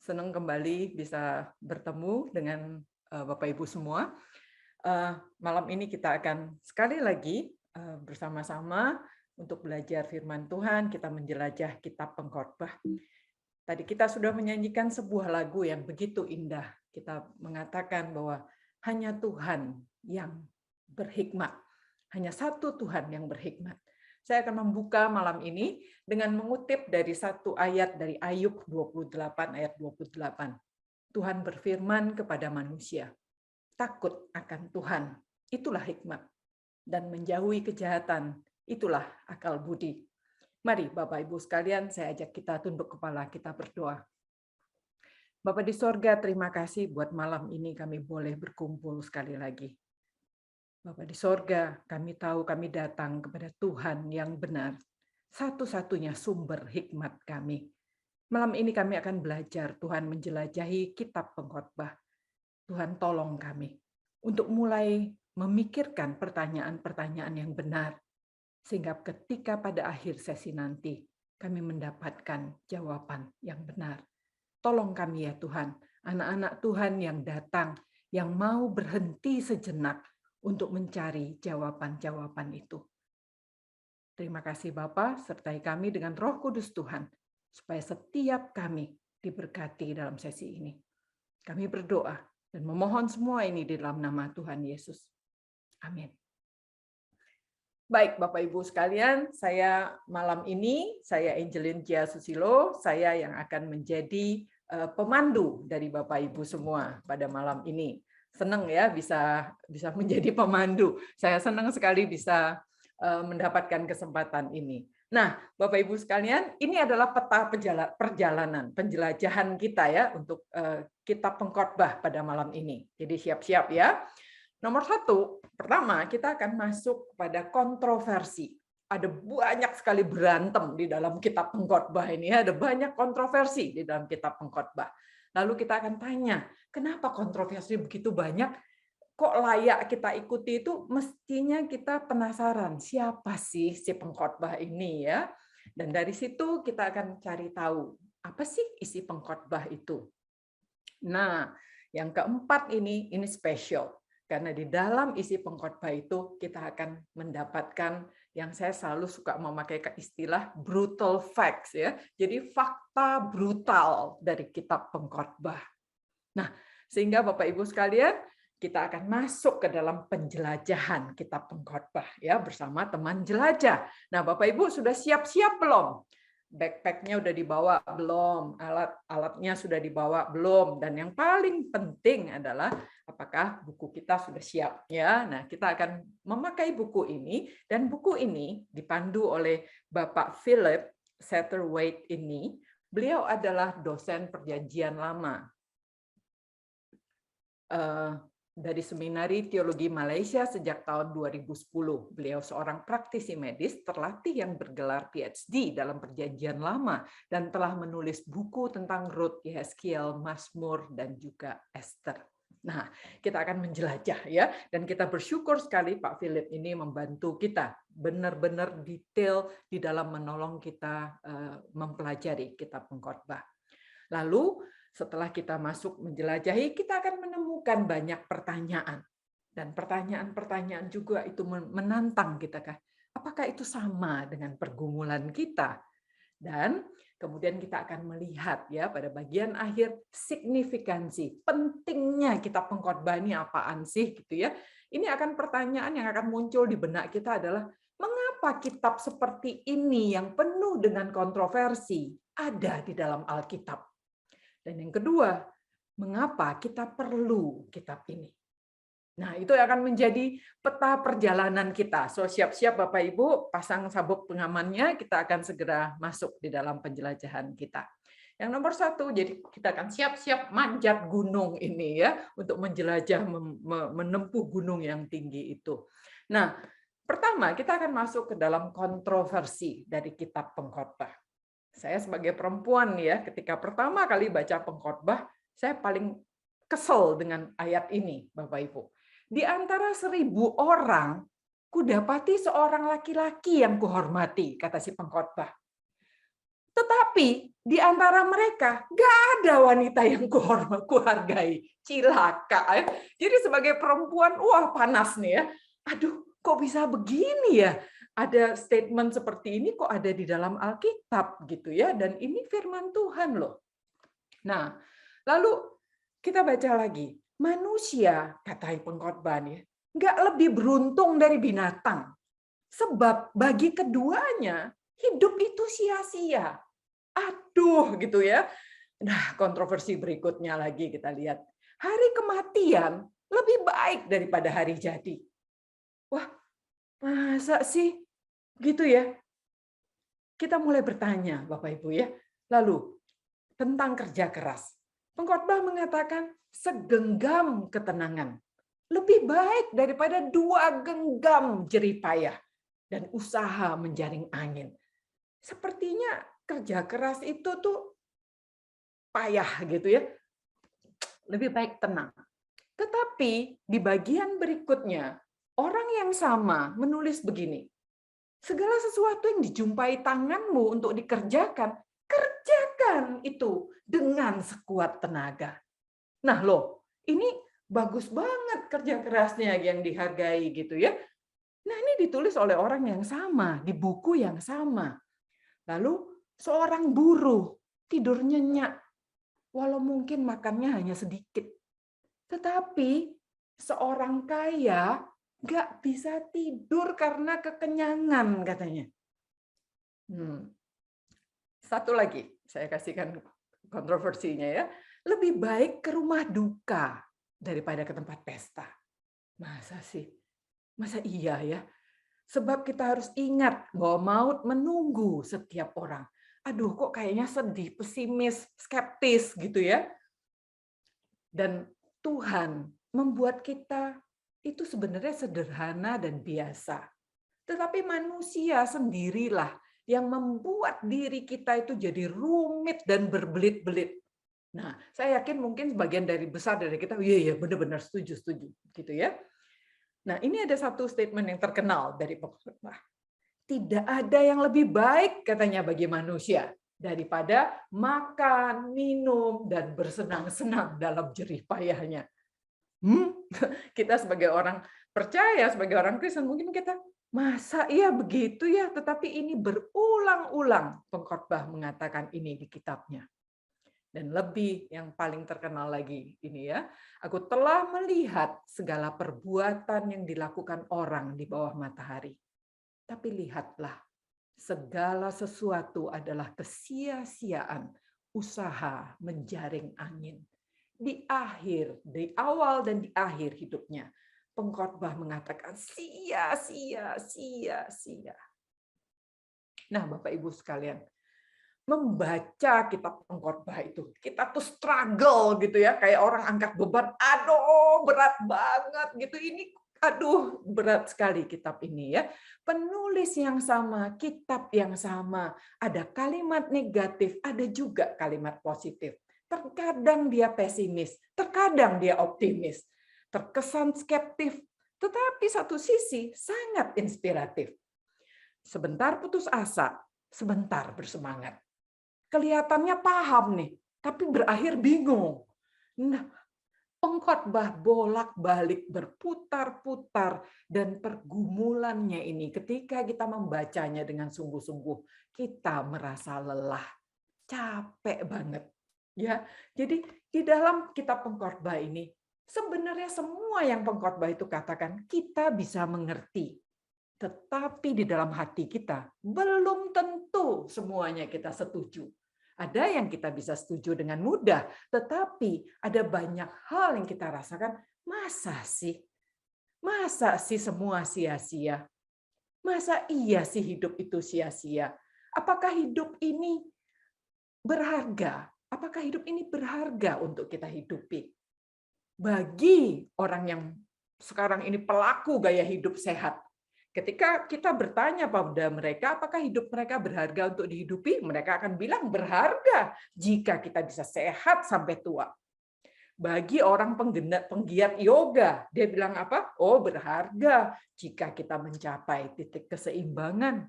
senang kembali bisa bertemu dengan Bapak Ibu semua. Malam ini kita akan sekali lagi bersama-sama untuk belajar firman Tuhan, kita menjelajah kitab Pengkhotbah. Tadi kita sudah menyanyikan sebuah lagu yang begitu indah. Kita mengatakan bahwa hanya Tuhan yang berhikmat. Hanya satu Tuhan yang berhikmat. Saya akan membuka malam ini dengan mengutip dari satu ayat dari Ayub 28 ayat 28. Tuhan berfirman kepada manusia, takut akan Tuhan, itulah hikmat. Dan menjauhi kejahatan, itulah akal budi. Mari Bapak Ibu sekalian, saya ajak kita tunduk kepala, kita berdoa. Bapak di sorga, terima kasih buat malam ini kami boleh berkumpul sekali lagi. Bapa di sorga, kami tahu kami datang kepada Tuhan yang benar, satu-satunya sumber hikmat kami. Malam ini kami akan belajar Tuhan menjelajahi kitab Pengkhotbah. Tuhan tolong kami untuk mulai memikirkan pertanyaan-pertanyaan yang benar, sehingga ketika pada akhir sesi nanti kami mendapatkan jawaban yang benar. Tolong kami ya Tuhan, anak-anak Tuhan yang datang, yang mau berhenti sejenak, untuk mencari jawaban-jawaban itu. Terima kasih Bapa, sertai kami dengan Roh Kudus Tuhan, supaya setiap kami diberkati dalam sesi ini. Kami berdoa dan memohon semua ini di dalam nama Tuhan Yesus. Amin. Baik Bapak Ibu sekalian, saya malam ini, saya Angelin Gia Susilo, saya yang akan menjadi pemandu dari Bapak Ibu semua pada malam ini. Senang ya bisa menjadi pemandu. Saya senang sekali bisa mendapatkan kesempatan ini. Nah, Bapak Ibu sekalian, ini adalah peta perjalanan, penjelajahan kita ya untuk kitab Pengkhotbah pada malam ini. Jadi siap-siap ya. Nomor satu, pertama kita akan masuk pada kontroversi. Ada banyak sekali berantem di dalam kitab Pengkhotbah ini, ada banyak kontroversi di dalam kitab Pengkhotbah. Lalu kita akan tanya, kenapa kontroversi begitu banyak? Kok layak kita ikuti itu? Mestinya kita penasaran, siapa sih si pengkhotbah ini ya? Dan dari situ kita akan cari tahu, apa sih isi pengkhotbah itu? Nah, yang keempat ini spesial. Karena di dalam isi pengkhotbah itu kita akan mendapatkan yang saya selalu suka memakai istilah brutal facts ya. Jadi fakta brutal dari kitab Pengkhotbah. Nah, sehingga Bapak Ibu sekalian, kita akan masuk ke dalam penjelajahan kitab Pengkhotbah ya bersama teman jelajah. Nah, Bapak Ibu sudah siap-siap belum? Backpack-nya udah dibawa belum? Alat-alatnya sudah dibawa belum? Dan yang paling penting adalah apakah buku kita sudah siap ya. Nah, kita akan memakai buku ini dan buku ini dipandu oleh Bapak Philip Satterthwaite ini. Beliau adalah dosen Perjanjian Lama dari Seminari Teologi Malaysia sejak tahun 2010. Beliau seorang praktisi medis terlatih yang bergelar PhD dalam Perjanjian Lama dan telah menulis buku tentang Rut, Yehezkiel, Mazmur, dan juga Esther. Nah, kita akan menjelajah ya, dan kita bersyukur sekali Pak Philip ini membantu kita benar-benar detail di dalam menolong kita mempelajari kitab Pengkhotbah. Lalu setelah kita masuk menjelajahi, kita akan menemukan banyak pertanyaan. Dan pertanyaan-pertanyaan juga itu menantang kita kan. Apakah itu sama dengan pergumulan kita? Dan kemudian kita akan melihat ya pada bagian akhir signifikansi, pentingnya kitab Pengkhotbah ini apaan sih gitu ya. Ini akan pertanyaan yang akan muncul di benak kita adalah mengapa kitab seperti ini yang penuh dengan kontroversi ada di dalam Alkitab? Dan yang kedua, mengapa kita perlu kitab ini? Nah, itu akan menjadi peta perjalanan kita. So, siap-siap Bapak Ibu, pasang sabuk pengamannya, kita akan segera masuk di dalam penjelajahan kita. Yang nomor satu, jadi kita akan siap-siap manjat gunung ini ya, untuk menjelajah, menempuh gunung yang tinggi itu. Nah, pertama kita akan masuk ke dalam kontroversi dari kitab Pengkhotbah. Saya sebagai perempuan ya, ketika pertama kali baca Pengkhotbah, saya paling kesel dengan ayat ini, Bapak Ibu. Di antara 1000 orang, kudapati seorang laki-laki yang kuhormati, kata si pengkhotbah. Tetapi di antara mereka nggak ada wanita yang kuhargai. Cilaka. Ya. Jadi sebagai perempuan, wah panas nih ya. Aduh, kok bisa begini ya? Ada statement seperti ini kok ada di dalam Alkitab gitu ya. Dan ini firman Tuhan loh. Nah, lalu kita baca lagi. Manusia, kata pengkhotbah nih, nggak lebih beruntung dari binatang. Sebab bagi keduanya, hidup itu sia-sia. Aduh, gitu ya. Nah, kontroversi berikutnya lagi kita lihat. Hari kematian lebih baik daripada hari jadi. Wah, masa sih? Gitu ya. Kita mulai bertanya, Bapak Ibu ya. Lalu, tentang kerja keras. Pengkhotbah mengatakan segenggam ketenangan. Lebih baik daripada 2 genggam jerih payah dan usaha menjaring angin. Sepertinya kerja keras itu tuh payah gitu ya. Lebih baik tenang. Tetapi di bagian berikutnya, orang yang sama menulis begini. Segala sesuatu yang dijumpai tanganmu untuk dikerjakan, kerjakan itu dengan sekuat tenaga. Nah loh, ini bagus banget kerja kerasnya yang dihargai gitu ya. Nah ini ditulis oleh orang yang sama, di buku yang sama. Lalu seorang buruh tidur nyenyak, walau mungkin makannya hanya sedikit. Tetapi seorang kaya nggak bisa tidur karena kekenyangan katanya. Satu lagi, saya kasihkan kontroversinya ya. Lebih baik ke rumah duka daripada ke tempat pesta. Masa sih? Masa iya ya? Sebab kita harus ingat bahwa maut menunggu setiap orang. Aduh, kok kayaknya sedih, pesimis, skeptis gitu ya. Dan Tuhan membuat kita itu sebenarnya sederhana dan biasa. Tetapi manusia sendirilah yang membuat diri kita itu jadi rumit dan berbelit-belit. Nah, saya yakin mungkin sebagian besar dari kita, iya benar-benar setuju gitu ya. Nah, ini ada satu statement yang terkenal dari pengkhotbah. Tidak ada yang lebih baik katanya bagi manusia daripada makan, minum, dan bersenang-senang dalam jerih payahnya. Kita sebagai orang percaya, sebagai orang Kristen, mungkin kita, masa iya begitu ya? Tetapi ini berulang-ulang pengkhotbah mengatakan ini di kitabnya. Dan lebih yang paling terkenal lagi ini ya, aku telah melihat segala perbuatan yang dilakukan orang di bawah matahari. Tapi lihatlah, segala sesuatu adalah kesia-siaan usaha menjaring angin. Di awal dan di akhir hidupnya, pengkhotbah mengatakan sia-sia, sia-sia. Nah, Bapak Ibu sekalian, membaca kitab pengkhotbah itu, kita tuh struggle gitu ya, kayak orang angkat beban, aduh berat banget gitu, ini aduh berat sekali kitab ini ya. Penulis yang sama, kitab yang sama, ada kalimat negatif, ada juga kalimat positif. Terkadang dia pesimis, terkadang dia optimis, terkesan skeptis, tetapi satu sisi sangat inspiratif. Sebentar putus asa, sebentar bersemangat. Kelihatannya paham nih, tapi berakhir bingung. Nah, pengkhotbah bolak-balik berputar-putar dan pergumulannya ini ketika kita membacanya dengan sungguh-sungguh, kita merasa lelah, capek banget. Ya, jadi di dalam kitab pengkhotbah ini sebenarnya semua yang pengkhotbah itu katakan kita bisa mengerti. Tetapi di dalam hati kita belum tentu semuanya kita setuju. Ada yang kita bisa setuju dengan mudah, tetapi ada banyak hal yang kita rasakan, masa sih? Masa sih semua sia-sia? Masa iya sih hidup itu sia-sia? Apakah hidup ini berharga? Apakah hidup ini berharga untuk kita hidupi? Bagi orang yang sekarang ini pelaku gaya hidup sehat, ketika kita bertanya pada mereka, apakah hidup mereka berharga untuk dihidupi? Mereka akan bilang berharga jika kita bisa sehat sampai tua. Bagi orang penggiat yoga, dia bilang apa? Oh, berharga jika kita mencapai titik keseimbangan.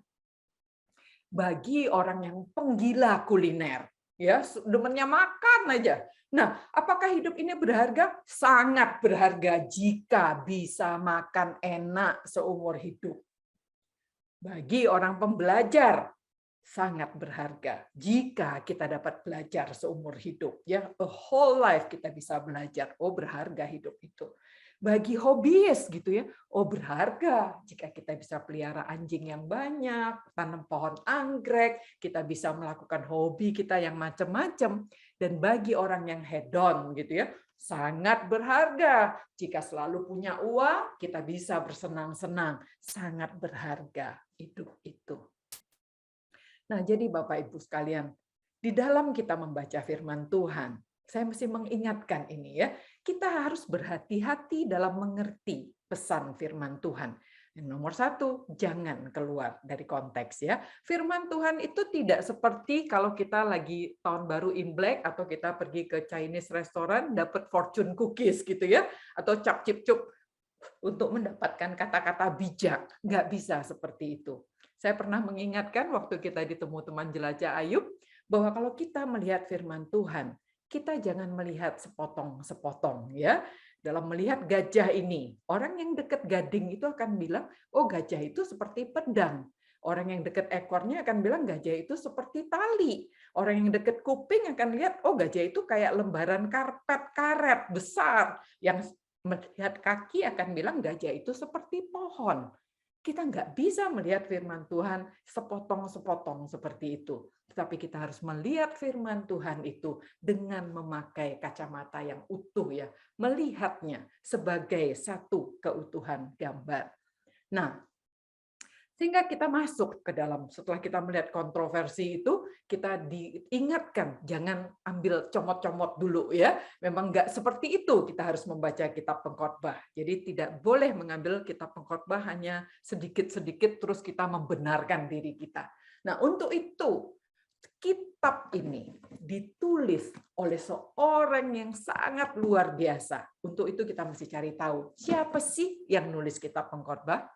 bagi orang yang penggila kuliner, ya, demennya makan aja. Nah, apakah hidup ini berharga? Sangat berharga jika bisa makan enak seumur hidup. Bagi orang pembelajar, sangat berharga jika kita dapat belajar seumur hidup, ya, a whole life kita bisa belajar. Oh, berharga hidup itu. Bagi hobiis gitu ya, oh berharga jika kita bisa pelihara anjing yang banyak, tanam pohon anggrek, kita bisa melakukan hobi kita yang macam-macam. Dan bagi orang yang hedon gitu ya, sangat berharga jika selalu punya uang, kita bisa bersenang-senang. Sangat berharga hidup itu. Nah, jadi Bapak Ibu sekalian, di dalam kita membaca firman Tuhan, saya mesti mengingatkan ini ya, kita harus berhati-hati dalam mengerti pesan firman Tuhan. Yang nomor satu, jangan keluar dari konteks ya. Firman Tuhan itu tidak seperti kalau kita lagi tahun baru Imlek atau kita pergi ke Chinese restaurant dapat fortune cookies gitu ya, atau cap cip cup untuk mendapatkan kata-kata bijak. Nggak bisa seperti itu. Saya pernah mengingatkan waktu kita ditemu teman jelajah Ayub, bahwa kalau kita melihat firman Tuhan, kita jangan melihat sepotong-sepotong ya. Dalam melihat gajah ini, orang yang dekat gading itu akan bilang, oh gajah itu seperti pedang. Orang yang dekat ekornya akan bilang gajah itu seperti tali. Orang yang dekat kuping akan lihat, oh gajah itu kayak lembaran karpet karet besar. Yang melihat kaki akan bilang gajah itu seperti pohon. Kita nggak bisa melihat firman Tuhan sepotong-sepotong seperti itu. Tetapi kita harus melihat firman Tuhan itu dengan memakai kacamata yang utuh ya, melihatnya sebagai satu keutuhan gambar. Nah, sehingga kita masuk ke dalam, setelah kita melihat kontroversi itu, kita diingatkan, jangan ambil comot-comot dulu ya. Memang nggak seperti itu kita harus membaca kitab Pengkhotbah. Jadi tidak boleh mengambil kitab Pengkhotbah hanya sedikit-sedikit terus kita membenarkan diri kita. Nah, untuk itu, kitab ini ditulis oleh seorang yang sangat luar biasa. Untuk itu kita mesti cari tahu, siapa sih yang nulis kitab Pengkhotbah?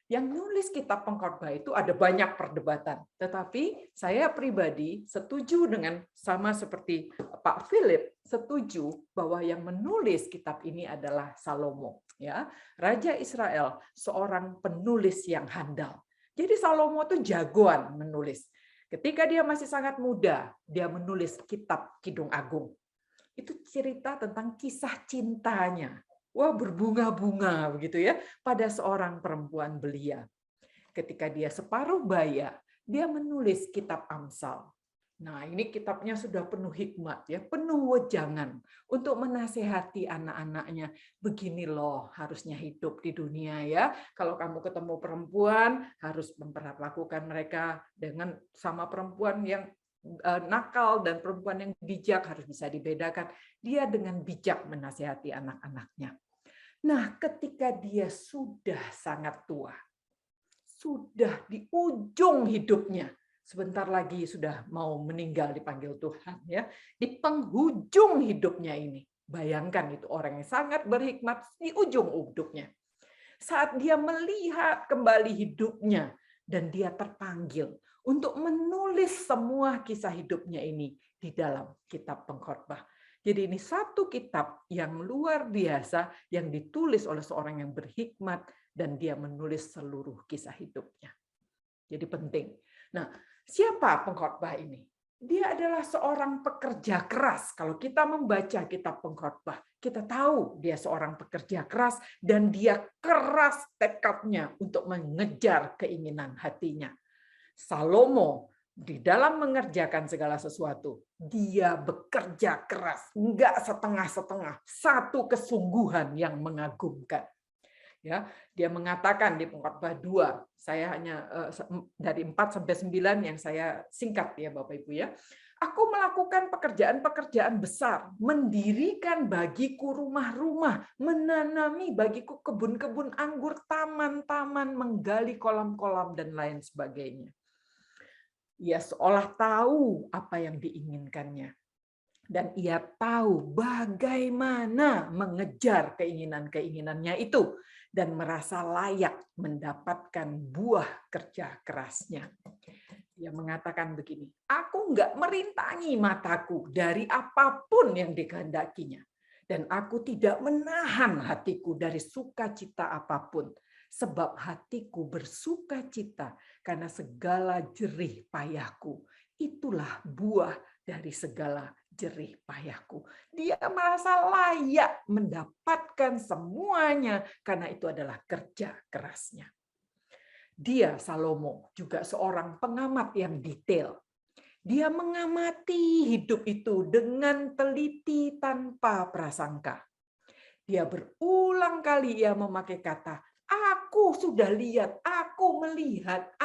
Yang nulis kitab Pengkhotbah itu ada banyak perdebatan, tetapi saya pribadi setuju dengan sama seperti Pak Philip, setuju bahwa yang menulis kitab ini adalah Salomo, ya, Raja Israel, seorang penulis yang handal. Jadi Salomo itu jagoan menulis. Ketika dia masih sangat muda, dia menulis kitab Kidung Agung. Itu cerita tentang kisah cintanya. Wah, berbunga-bunga begitu ya, pada seorang perempuan belia. Ketika dia separuh baya, dia menulis kitab Amsal. Nah, ini kitabnya sudah penuh hikmat ya, penuh wejangan untuk menasehati anak-anaknya. Begini loh harusnya hidup di dunia ya. Kalau kamu ketemu perempuan, harus memperlakukan mereka dengan sama perempuan yang nakal dan perempuan yang bijak harus bisa dibedakan. Dia dengan bijak menasehati anak-anaknya. Nah, ketika dia sudah sangat tua, sudah di ujung hidupnya, sebentar lagi sudah mau meninggal dipanggil Tuhan ya, di penghujung hidupnya ini. Bayangkan itu orang yang sangat berhikmat di ujung hidupnya. Saat dia melihat kembali hidupnya dan dia terpanggil untuk menulis semua kisah hidupnya ini di dalam kitab Pengkhotbah. Jadi ini satu kitab yang luar biasa yang ditulis oleh seorang yang berhikmat dan dia menulis seluruh kisah hidupnya. Jadi penting. Nah, siapa Pengkhotbah ini? Dia adalah seorang pekerja keras. Kalau kita membaca kitab Pengkhotbah, kita tahu dia seorang pekerja keras dan dia keras tekadnya untuk mengejar keinginan hatinya. Salomo di dalam mengerjakan segala sesuatu, dia bekerja keras, enggak setengah-setengah, satu kesungguhan yang mengagumkan. Ya, dia mengatakan di Pengkhotbah 2, saya hanya dari 4 sampai 9 yang saya singkat ya Bapak Ibu ya. Aku melakukan pekerjaan-pekerjaan besar, mendirikan bagiku rumah-rumah, menanami bagiku kebun-kebun anggur, taman-taman, menggali kolam-kolam dan lain sebagainya. Ia seolah tahu apa yang diinginkannya. Dan ia tahu bagaimana mengejar keinginan-keinginannya itu dan merasa layak mendapatkan buah kerja kerasnya. Dia mengatakan begini, aku enggak merintangi mataku dari apapun yang dikehendakinya. Dan aku tidak menahan hatiku dari sukacita apapun. Sebab hatiku bersukacita karena segala jerih payahku. Itulah buah dari segala jerih payahku. Dia merasa layak mendapatkan semuanya karena itu adalah kerja kerasnya. Dia, Salomo, juga seorang pengamat yang detail. Dia mengamati hidup itu dengan teliti tanpa prasangka. Dia berulang kali ia memakai kata, aku sudah lihat, aku melihat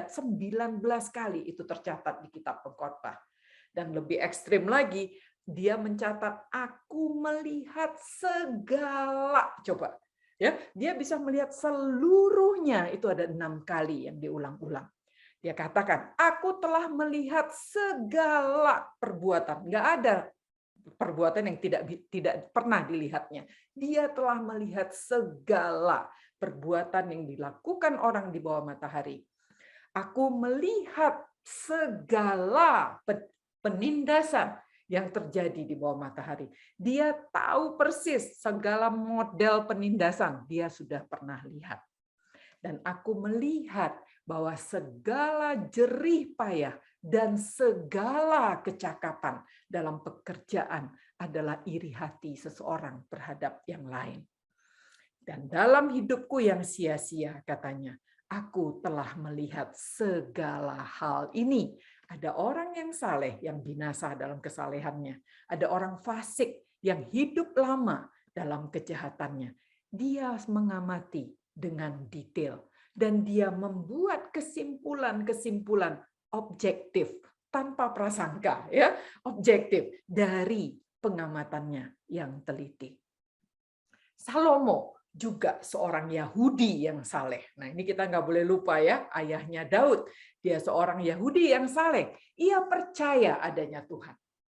19 kali itu tercatat di kitab Pengkhotbah. Dan lebih ekstrim lagi, dia mencatat, aku melihat segala, coba. Ya, dia bisa melihat seluruhnya, itu ada 6 kali yang diulang-ulang. Dia katakan, aku telah melihat segala perbuatan. Nggak ada perbuatan yang tidak pernah dilihatnya. Dia telah melihat segala perbuatan yang dilakukan orang di bawah matahari. Aku melihat segala penindasan yang terjadi di bawah matahari. Dia tahu persis segala model penindasan, dia sudah pernah lihat. Dan aku melihat bahwa segala jerih payah dan segala kecakapan dalam pekerjaan adalah iri hati seseorang terhadap yang lain. Dan dalam hidupku yang sia-sia, katanya, aku telah melihat segala hal ini. Ada orang yang saleh, yang binasa dalam kesalehannya. Ada orang fasik yang hidup lama dalam kejahatannya. Dia mengamati dengan detail. Dan dia membuat kesimpulan-kesimpulan objektif, tanpa prasangka, ya, objektif dari pengamatannya yang teliti. Salomo juga seorang Yahudi yang saleh. Nah, ini kita nggak boleh lupa ya, ayahnya Daud. Dia seorang Yahudi yang saleh. Ia percaya adanya Tuhan.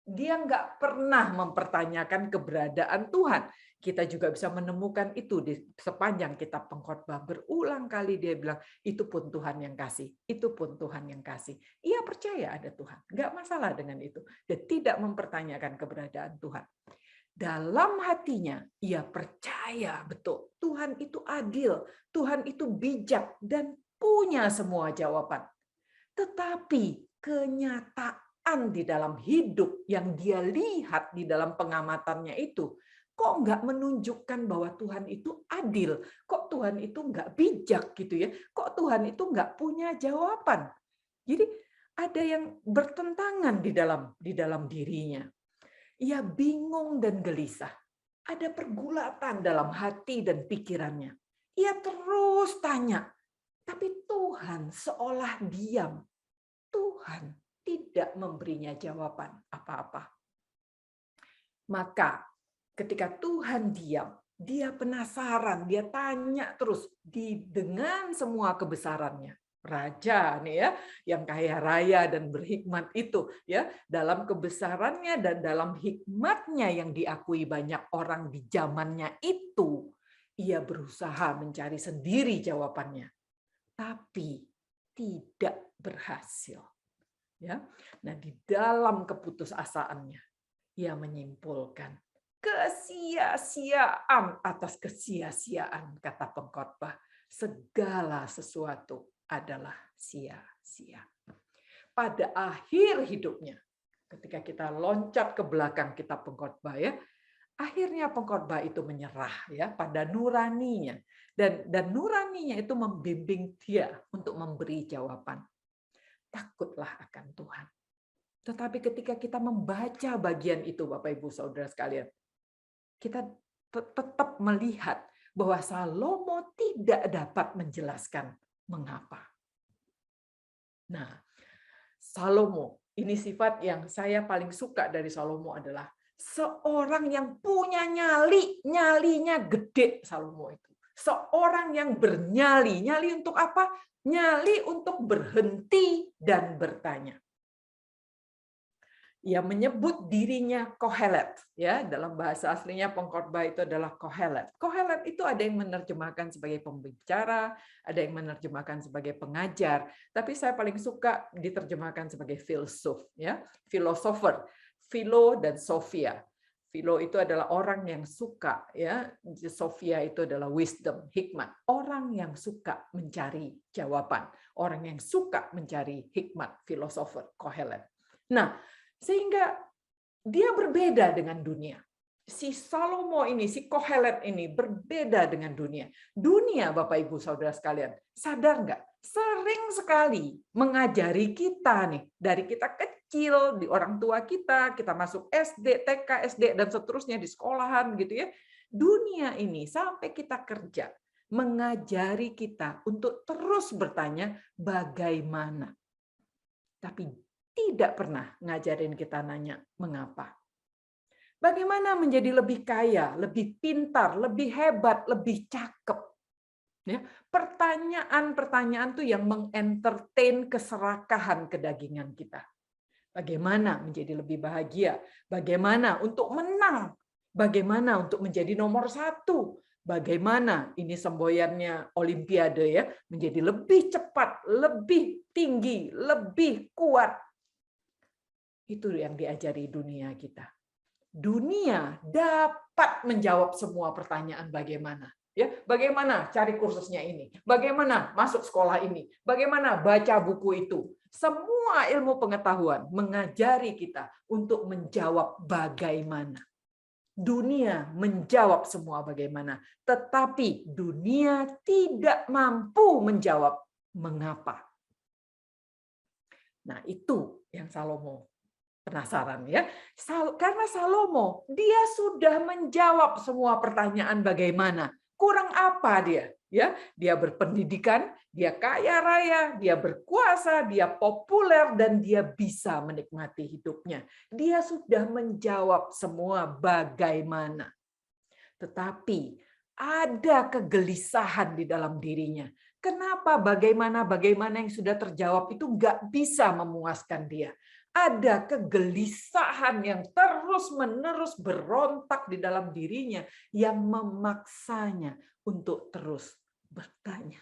Dia nggak pernah mempertanyakan keberadaan Tuhan. Kita juga bisa menemukan itu di sepanjang kitab Pengkhotbah. Berulang kali dia bilang, itu pun Tuhan yang kasih. Itu pun Tuhan yang kasih. Ia percaya ada Tuhan. Nggak masalah dengan itu. Dia tidak mempertanyakan keberadaan Tuhan. Dalam hatinya, ia percaya betul Tuhan itu adil, Tuhan itu bijak, dan punya semua jawaban. Tetapi kenyataan di dalam hidup yang dia lihat di dalam pengamatannya itu, kok nggak menunjukkan bahwa Tuhan itu adil, kok Tuhan itu nggak bijak gitu ya, kok Tuhan itu nggak punya jawaban. Jadi ada yang bertentangan di dalam dirinya. Ia bingung dan gelisah. Ada pergulatan dalam hati dan pikirannya. Ia terus tanya, tapi Tuhan seolah diam. Tuhan tidak memberinya jawaban apa-apa. Maka ketika Tuhan diam, dia penasaran, dia tanya terus dengan semua kebesarannya. Raja nih ya, yang kaya raya dan berhikmat itu ya, dalam kebesarannya dan dalam hikmatnya yang diakui banyak orang di zamannya itu, ia berusaha mencari sendiri jawabannya, tapi tidak berhasil. Ya, nah di dalam keputusasaannya, ia menyimpulkan kesia-siaan atas kesia-siaan, kata Pengkhotbah, segala sesuatu adalah sia-sia. Pada akhir hidupnya, ketika kita loncat ke belakang kitab Pengkhotbah ya, akhirnya Pengkhotbah itu menyerah ya pada nuraninya, dan nuraninya itu membimbing dia untuk memberi jawaban. Takutlah akan Tuhan. Tetapi ketika kita membaca bagian itu, Bapak Ibu Saudara sekalian, kita tetap melihat bahwa Salomo tidak dapat menjelaskan mengapa. Nah, Salomo, ini sifat yang saya paling suka dari Salomo adalah seorang yang punya nyali, nyalinya gede Salomo itu. Seorang yang bernyali, nyali untuk apa? Nyali untuk berhenti dan bertanya. Ia menyebut dirinya Kohelet, ya, dalam bahasa aslinya pengkhotbah itu adalah Kohelet. Kohelet itu ada yang menerjemahkan sebagai pembicara, ada yang menerjemahkan sebagai pengajar, tapi saya paling suka diterjemahkan sebagai filsuf, ya, filosofer, Philo dan Sophia. Philo itu adalah orang yang suka, ya, Sophia itu adalah wisdom, hikmat, orang yang suka mencari jawaban, orang yang suka mencari hikmat, filosofer, Kohelet. Nah, sehingga dia berbeda dengan dunia. Si Salomo ini, si Kohelet ini berbeda dengan dunia. Dunia, Bapak Ibu Saudara sekalian, sadar nggak? Sering sekali mengajari kita nih, dari kita kecil, di orang tua kita masuk SD, TK, SD, dan seterusnya di sekolahan gitu ya. Dunia ini sampai kita kerja, mengajari kita untuk terus bertanya bagaimana. Tapi tidak pernah ngajarin kita nanya mengapa. Bagaimana menjadi lebih kaya, lebih pintar, lebih hebat, lebih cakep. Ya, pertanyaan-pertanyaan tuh yang mengentertain keserakahan kedagingan kita. Bagaimana menjadi lebih bahagia? Bagaimana untuk menang? Bagaimana untuk menjadi nomor satu? Bagaimana ini semboyannya Olimpiade ya, menjadi lebih cepat, lebih tinggi, lebih kuat. Itu yang diajari dunia kita. Dunia dapat menjawab semua pertanyaan bagaimana. Ya, bagaimana cari kursusnya ini? Bagaimana masuk sekolah ini? Bagaimana baca buku itu? Semua ilmu pengetahuan mengajari kita untuk menjawab bagaimana. Dunia menjawab semua bagaimana, tetapi dunia tidak mampu menjawab mengapa. Nah, itu yang Salomo penasaran ya. Karena Salomo dia sudah menjawab semua pertanyaan bagaimana. Kurang apa dia? Ya, dia berpendidikan, dia kaya raya, dia berkuasa, dia populer dan dia bisa menikmati hidupnya. Dia sudah menjawab semua bagaimana. Tetapi ada kegelisahan di dalam dirinya. Kenapa bagaimana yang sudah terjawab itu nggak bisa memuaskan dia? Ada kegelisahan yang terus-menerus berontak di dalam dirinya yang memaksanya untuk terus bertanya.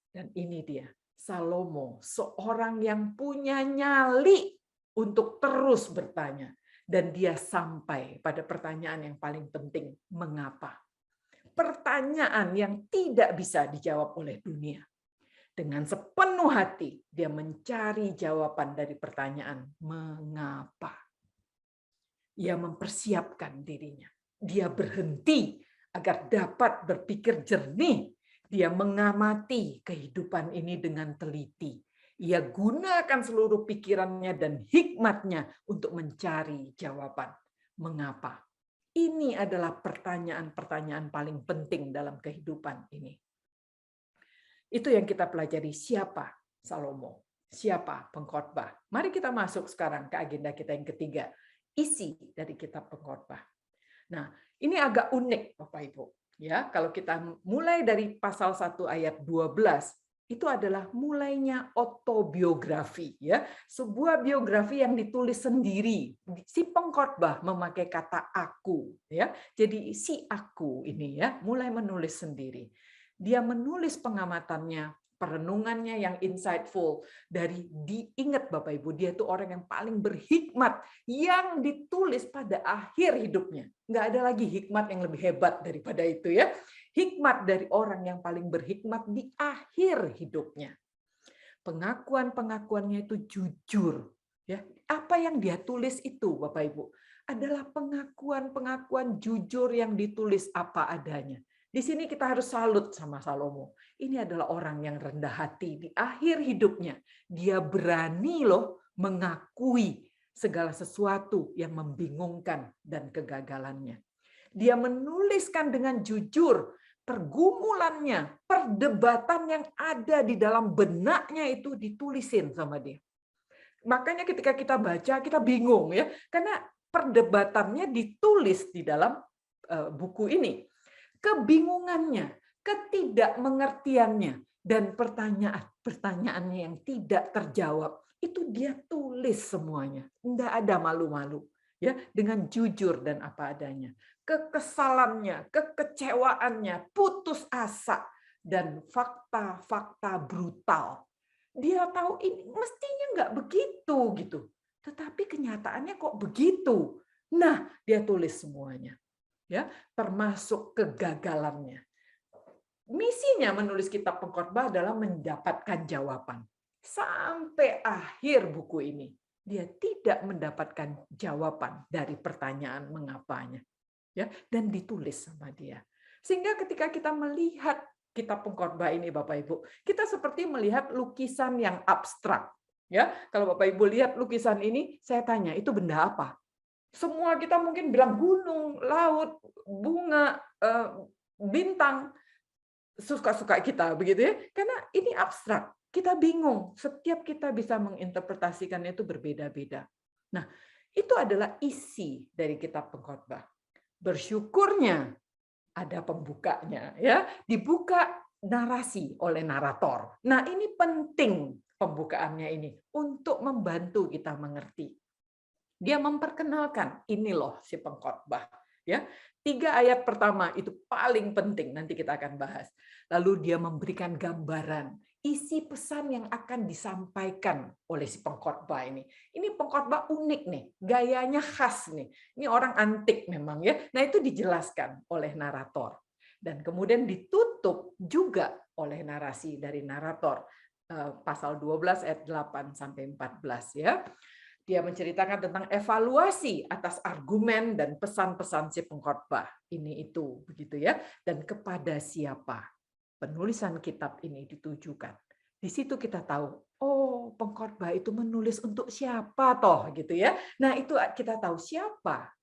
Dan ini dia, Salomo, seorang yang punya nyali untuk terus bertanya. Dan dia sampai pada pertanyaan yang paling penting, mengapa? Pertanyaan yang tidak bisa dijawab oleh dunia. Dengan sepenuh hati, dia mencari jawaban dari pertanyaan, mengapa? Ia mempersiapkan dirinya. Dia berhenti agar dapat berpikir jernih. Dia mengamati kehidupan ini dengan teliti. Ia gunakan seluruh pikirannya dan hikmatnya untuk mencari jawaban. Mengapa? Ini adalah pertanyaan-pertanyaan paling penting dalam kehidupan ini. Itu yang kita pelajari, siapa Salomo, siapa pengkhotbah. Mari kita masuk sekarang ke agenda kita yang ketiga, isi dari kitab pengkhotbah. Nah, ini agak unik Bapak Ibu. Ya, kalau kita mulai dari pasal 1 ayat 12, itu adalah mulainya autobiografi ya, sebuah biografi yang ditulis sendiri. Si pengkhotbah memakai kata aku ya. Jadi si aku ini ya mulai menulis sendiri. Dia menulis pengamatannya, perenungannya yang insightful. Diingat Bapak Ibu, dia itu orang yang paling berhikmat yang ditulis pada akhir hidupnya. Nggak ada lagi hikmat yang lebih hebat daripada itu ya. Hikmat dari orang yang paling berhikmat di akhir hidupnya. Pengakuan-pengakuannya itu jujur. Ya, apa yang dia tulis itu Bapak Ibu adalah pengakuan-pengakuan jujur yang ditulis apa adanya. Di sini kita harus salut sama Salomo. Ini adalah orang yang rendah hati di akhir hidupnya. Dia berani loh mengakui segala sesuatu yang membingungkan dan kegagalannya. Dia menuliskan dengan jujur pergumulannya, perdebatan yang ada di dalam benaknya itu ditulisin sama dia. Makanya ketika kita baca kita bingung ya, karena perdebatannya ditulis di dalam buku ini. Kebingungannya, ketidakmengertiannya, dan pertanyaan-pertanyaannya yang tidak terjawab itu dia tulis semuanya, nggak ada malu-malu, ya, dengan jujur dan apa adanya. Kekesalannya, kekecewaannya, putus asa, dan fakta-fakta brutal. Dia tahu ini mestinya nggak begitu gitu, tetapi kenyataannya kok begitu. Nah, dia tulis semuanya, ya, termasuk kegagalannya. Misinya menulis kitab Pengkhotbah adalah mendapatkan jawaban. Sampai akhir buku ini, dia tidak mendapatkan jawaban dari pertanyaan mengapanya. Ya, dan ditulis sama dia. Sehingga ketika kita melihat kitab Pengkhotbah ini Bapak Ibu, kita seperti melihat lukisan yang abstrak. Ya, kalau Bapak Ibu lihat lukisan ini, saya tanya, itu benda apa? Semua kita mungkin bilang gunung, laut, bunga, bintang, suka-suka kita, begitu ya. Karena ini abstrak, kita bingung. Setiap kita bisa menginterpretasikannya itu berbeda-beda. Nah, itu adalah isi dari kitab Pengkhotbah. Bersyukurnya ada pembukanya, ya, dibuka narasi oleh narator. Nah, ini penting pembukaannya ini untuk membantu kita mengerti. Dia memperkenalkan, ini loh si pengkhotbah, ya. 3 ayat pertama itu paling penting, nanti kita akan bahas. Lalu dia memberikan gambaran isi pesan yang akan disampaikan oleh si pengkhotbah ini. Ini pengkhotbah unik nih, gayanya khas nih. Ini orang antik memang ya. Nah, itu dijelaskan oleh narator. Dan kemudian ditutup juga oleh narasi dari narator. Pasal 12 ayat 8 sampai 14 ya. Dia menceritakan tentang evaluasi atas argumen dan pesan-pesan si pengkhotbah ini itu begitu ya, dan kepada siapa penulisan kitab ini ditujukan. Di situ kita tahu, oh, pengkhotbah itu menulis untuk siapa toh gitu ya. Nah, itu kita tahu siapa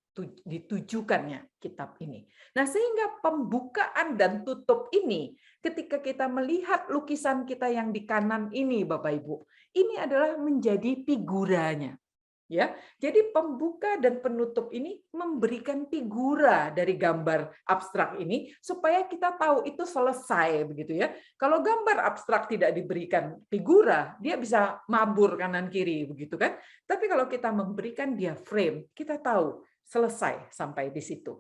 ditujukannya kitab ini. Nah, sehingga pembukaan dan tutup ini ketika kita melihat lukisan kita yang di kanan ini Bapak Ibu, ini adalah menjadi figuranya. Ya, jadi pembuka dan penutup ini memberikan figura dari gambar abstrak ini supaya kita tahu itu selesai begitu ya. Kalau gambar abstrak tidak diberikan figura, dia bisa mabur kanan kiri begitu kan. Tapi kalau kita memberikan dia frame, kita tahu selesai sampai di situ.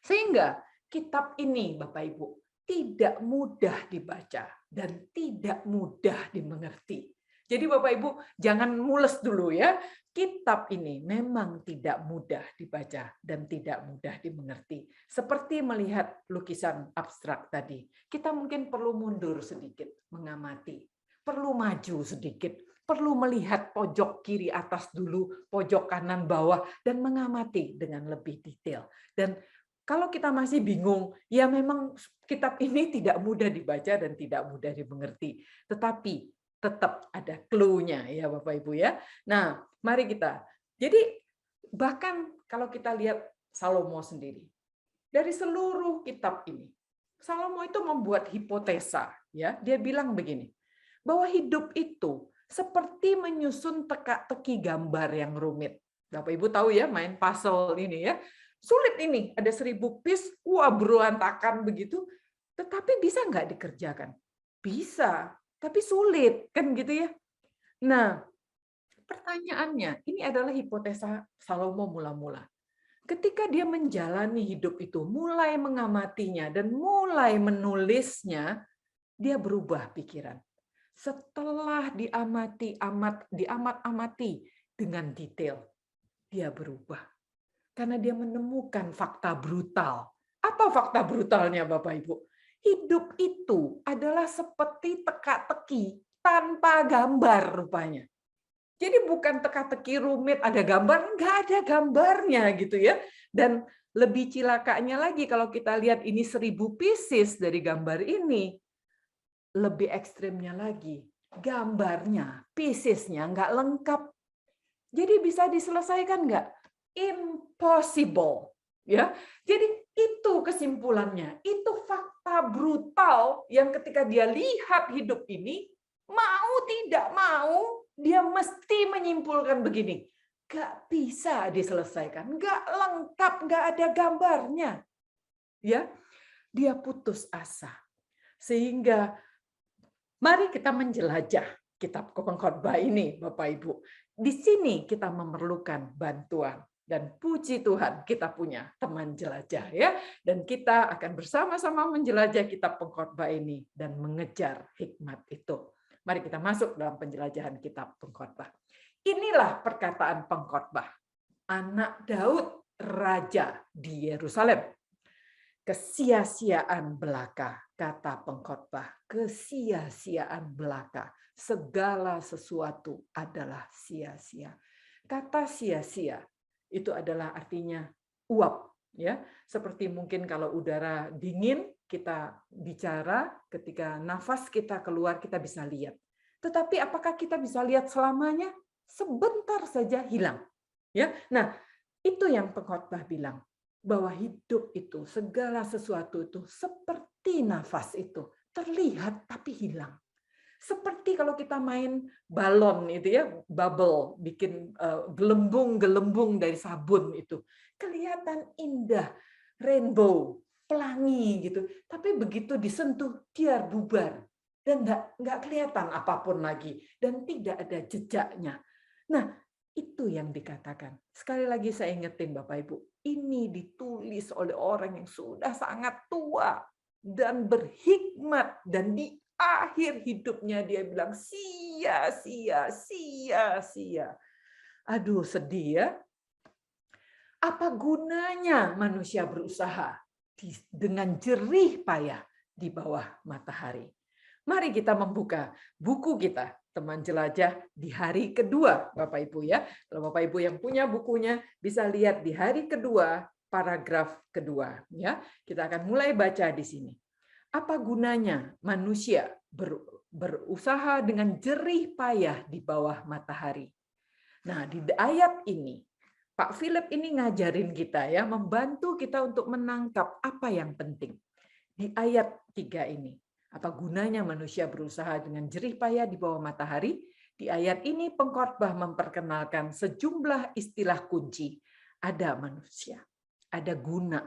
Sehingga kitab ini Bapak Ibu tidak mudah dibaca dan tidak mudah dimengerti. Jadi Bapak Ibu jangan mules dulu ya. Kitab ini memang tidak mudah dibaca dan tidak mudah dimengerti. Seperti melihat lukisan abstrak tadi. Kita mungkin perlu mundur sedikit mengamati. Perlu maju sedikit. Perlu melihat pojok kiri atas dulu, pojok kanan bawah, dan mengamati dengan lebih detail. Dan kalau kita masih bingung, ya memang kitab ini tidak mudah dibaca dan tidak mudah dimengerti. Tetapi tetap ada clue-nya ya Bapak Ibu ya. Nah, mari kita. Jadi bahkan kalau kita lihat Salomo sendiri, dari seluruh kitab ini, Salomo itu membuat hipotesa ya. Dia bilang begini, bahwa hidup itu seperti menyusun teka-teki gambar yang rumit. Bapak Ibu tahu ya main puzzle ini ya. Sulit ini, ada 1000 piece, wah berantakan begitu. Tetapi bisa nggak dikerjakan? Bisa. Tapi sulit, kan gitu ya. Nah, pertanyaannya, ini adalah hipotesa Salomo mula-mula. Ketika dia menjalani hidup itu, mulai mengamatinya dan mulai menulisnya, dia berubah pikiran. Setelah diamat-amati dengan detail, dia berubah. Karena dia menemukan fakta brutal. Apa fakta brutalnya Bapak Ibu? Hidup itu adalah seperti teka-teki tanpa gambar rupanya. Jadi bukan teka-teki rumit ada gambar, nggak ada gambarnya gitu ya. Dan lebih cilakanya lagi kalau kita lihat ini 1000 pieces dari gambar ini, lebih ekstrimnya lagi, gambarnya, piecesnya nggak lengkap. Jadi bisa diselesaikan nggak? Impossible. Ya, jadi itu kesimpulannya. Itu fakta brutal yang ketika dia lihat hidup ini, mau tidak mau, dia mesti menyimpulkan begini. Gak bisa diselesaikan, gak lengkap, gak ada gambarnya. Ya, dia putus asa. Sehingga mari kita menjelajah kitab pengkhotbah ini, Bapak Ibu. Di sini kita memerlukan bantuan. Dan puji Tuhan kita punya teman jelajah ya, dan kita akan bersama-sama menjelajah kitab pengkhotbah ini dan mengejar hikmat itu. Mari kita masuk dalam penjelajahan kitab pengkhotbah. Inilah perkataan pengkhotbah anak Daud, raja di Yerusalem. Kesia-siaan belaka, kata pengkhotbah, kesia-siaan belaka. Segala sesuatu adalah sia-sia. Kata sia-sia itu adalah artinya uap, ya. Seperti mungkin kalau udara dingin kita bicara, ketika nafas kita keluar kita bisa lihat. Tetapi apakah kita bisa lihat selamanya? Sebentar saja hilang, ya. Nah, itu yang pengkhotbah bilang, bahwa hidup itu, segala sesuatu itu seperti nafas itu, terlihat tapi hilang. Seperti kalau kita main balon itu ya, bubble, bikin gelembung-gelembung dari sabun itu. Kelihatan indah, rainbow, pelangi gitu. Tapi begitu disentuh, dia bubar. Dan nggak kelihatan apapun lagi. Dan tidak ada jejaknya. Nah, itu yang dikatakan. Sekali lagi saya ingetin Bapak Ibu, ini ditulis oleh orang yang sudah sangat tua dan berhikmat, dan di akhir hidupnya dia bilang sia-sia, sia-sia. Aduh, sedih ya. Apa gunanya manusia berusaha dengan jerih payah di bawah matahari? Mari kita membuka buku kita, teman jelajah, di hari kedua, Bapak Ibu ya. Kalau Bapak Ibu yang punya bukunya bisa lihat di hari kedua, paragraf kedua ya. Kita akan mulai baca di sini. Apa gunanya manusia berusaha dengan jerih payah di bawah matahari? Nah, di ayat ini Pak Philip ini ngajarin kita ya, membantu kita untuk menangkap apa yang penting. Di ayat 3 ini, apa gunanya manusia berusaha dengan jerih payah di bawah matahari? Di ayat ini pengkhotbah memperkenalkan sejumlah istilah kunci. Ada manusia, ada guna,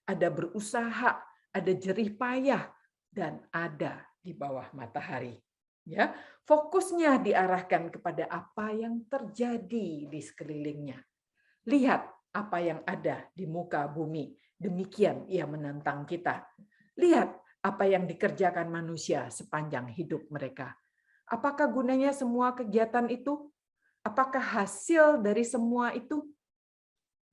ada berusaha, ada jerih payah, dan ada di bawah matahari. Ya, fokusnya diarahkan kepada apa yang terjadi di sekelilingnya. Lihat apa yang ada di muka bumi. Demikian ia menantang kita. Lihat apa yang dikerjakan manusia sepanjang hidup mereka. Apakah gunanya semua kegiatan itu? Apakah hasil dari semua itu?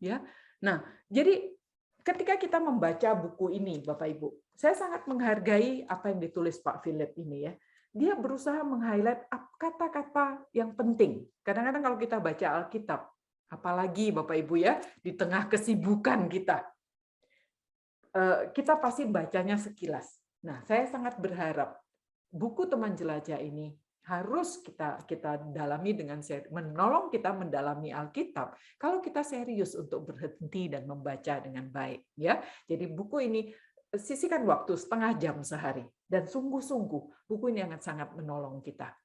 Ya. Nah, jadi ketika kita membaca buku ini, Bapak Ibu, saya sangat menghargai apa yang ditulis Pak Philip ini ya. Dia berusaha meng-highlight kata-kata yang penting. Kadang-kadang kalau kita baca Alkitab, apalagi Bapak Ibu ya, di tengah kesibukan kita pasti bacanya sekilas. Nah, saya sangat berharap buku Teman Jelajah ini harus kita dalami dengan menolong kita mendalami Alkitab kalau kita serius untuk berhenti dan membaca dengan baik ya. Jadi buku ini sisihkan waktu setengah jam sehari dan sungguh-sungguh buku ini akan sangat menolong kita.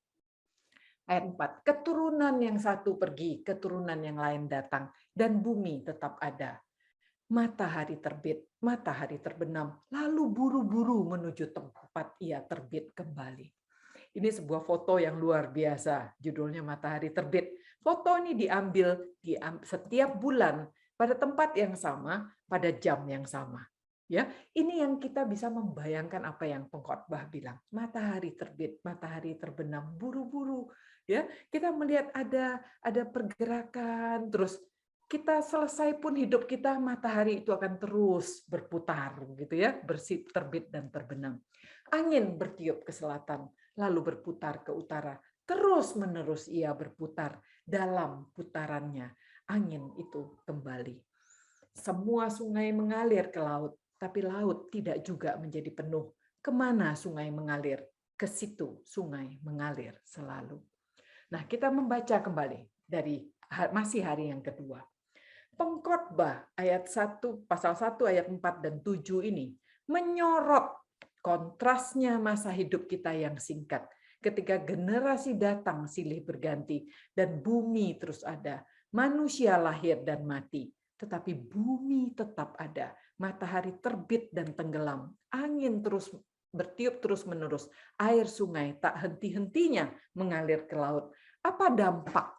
Ayat 4, keturunan yang satu pergi, keturunan yang lain datang, dan bumi tetap ada. Matahari terbit, matahari terbenam, lalu buru-buru menuju tempat ia terbit kembali. Ini sebuah foto yang luar biasa, judulnya Matahari Terbit. Foto ini diambil setiap bulan pada tempat yang sama, pada jam yang sama. Ya, ini yang kita bisa membayangkan apa yang pengkhotbah bilang. Matahari terbit, matahari terbenam, buru-buru. Ya, kita melihat ada pergerakan, terus kita selesai pun hidup kita, matahari itu akan terus berputar, gitu ya, terbit dan terbenam. Angin bertiup ke selatan, lalu berputar ke utara. Terus-menerus ia berputar. Dalam putarannya, angin itu kembali. Semua sungai mengalir ke laut, tapi laut tidak juga menjadi penuh. Kemana sungai mengalir? Ke situ sungai mengalir selalu. Nah, kita membaca kembali dari masih hari yang kedua. Pengkhotbah ayat 1, pasal 1 ayat 4 dan 7 ini menyorot kontrasnya masa hidup kita yang singkat. Ketika generasi datang silih berganti dan bumi terus ada. Manusia lahir dan mati, tetapi bumi tetap ada. Matahari terbit dan tenggelam. Angin terus bertiup terus-menerus. Air sungai tak henti-hentinya mengalir ke laut. Apa dampak?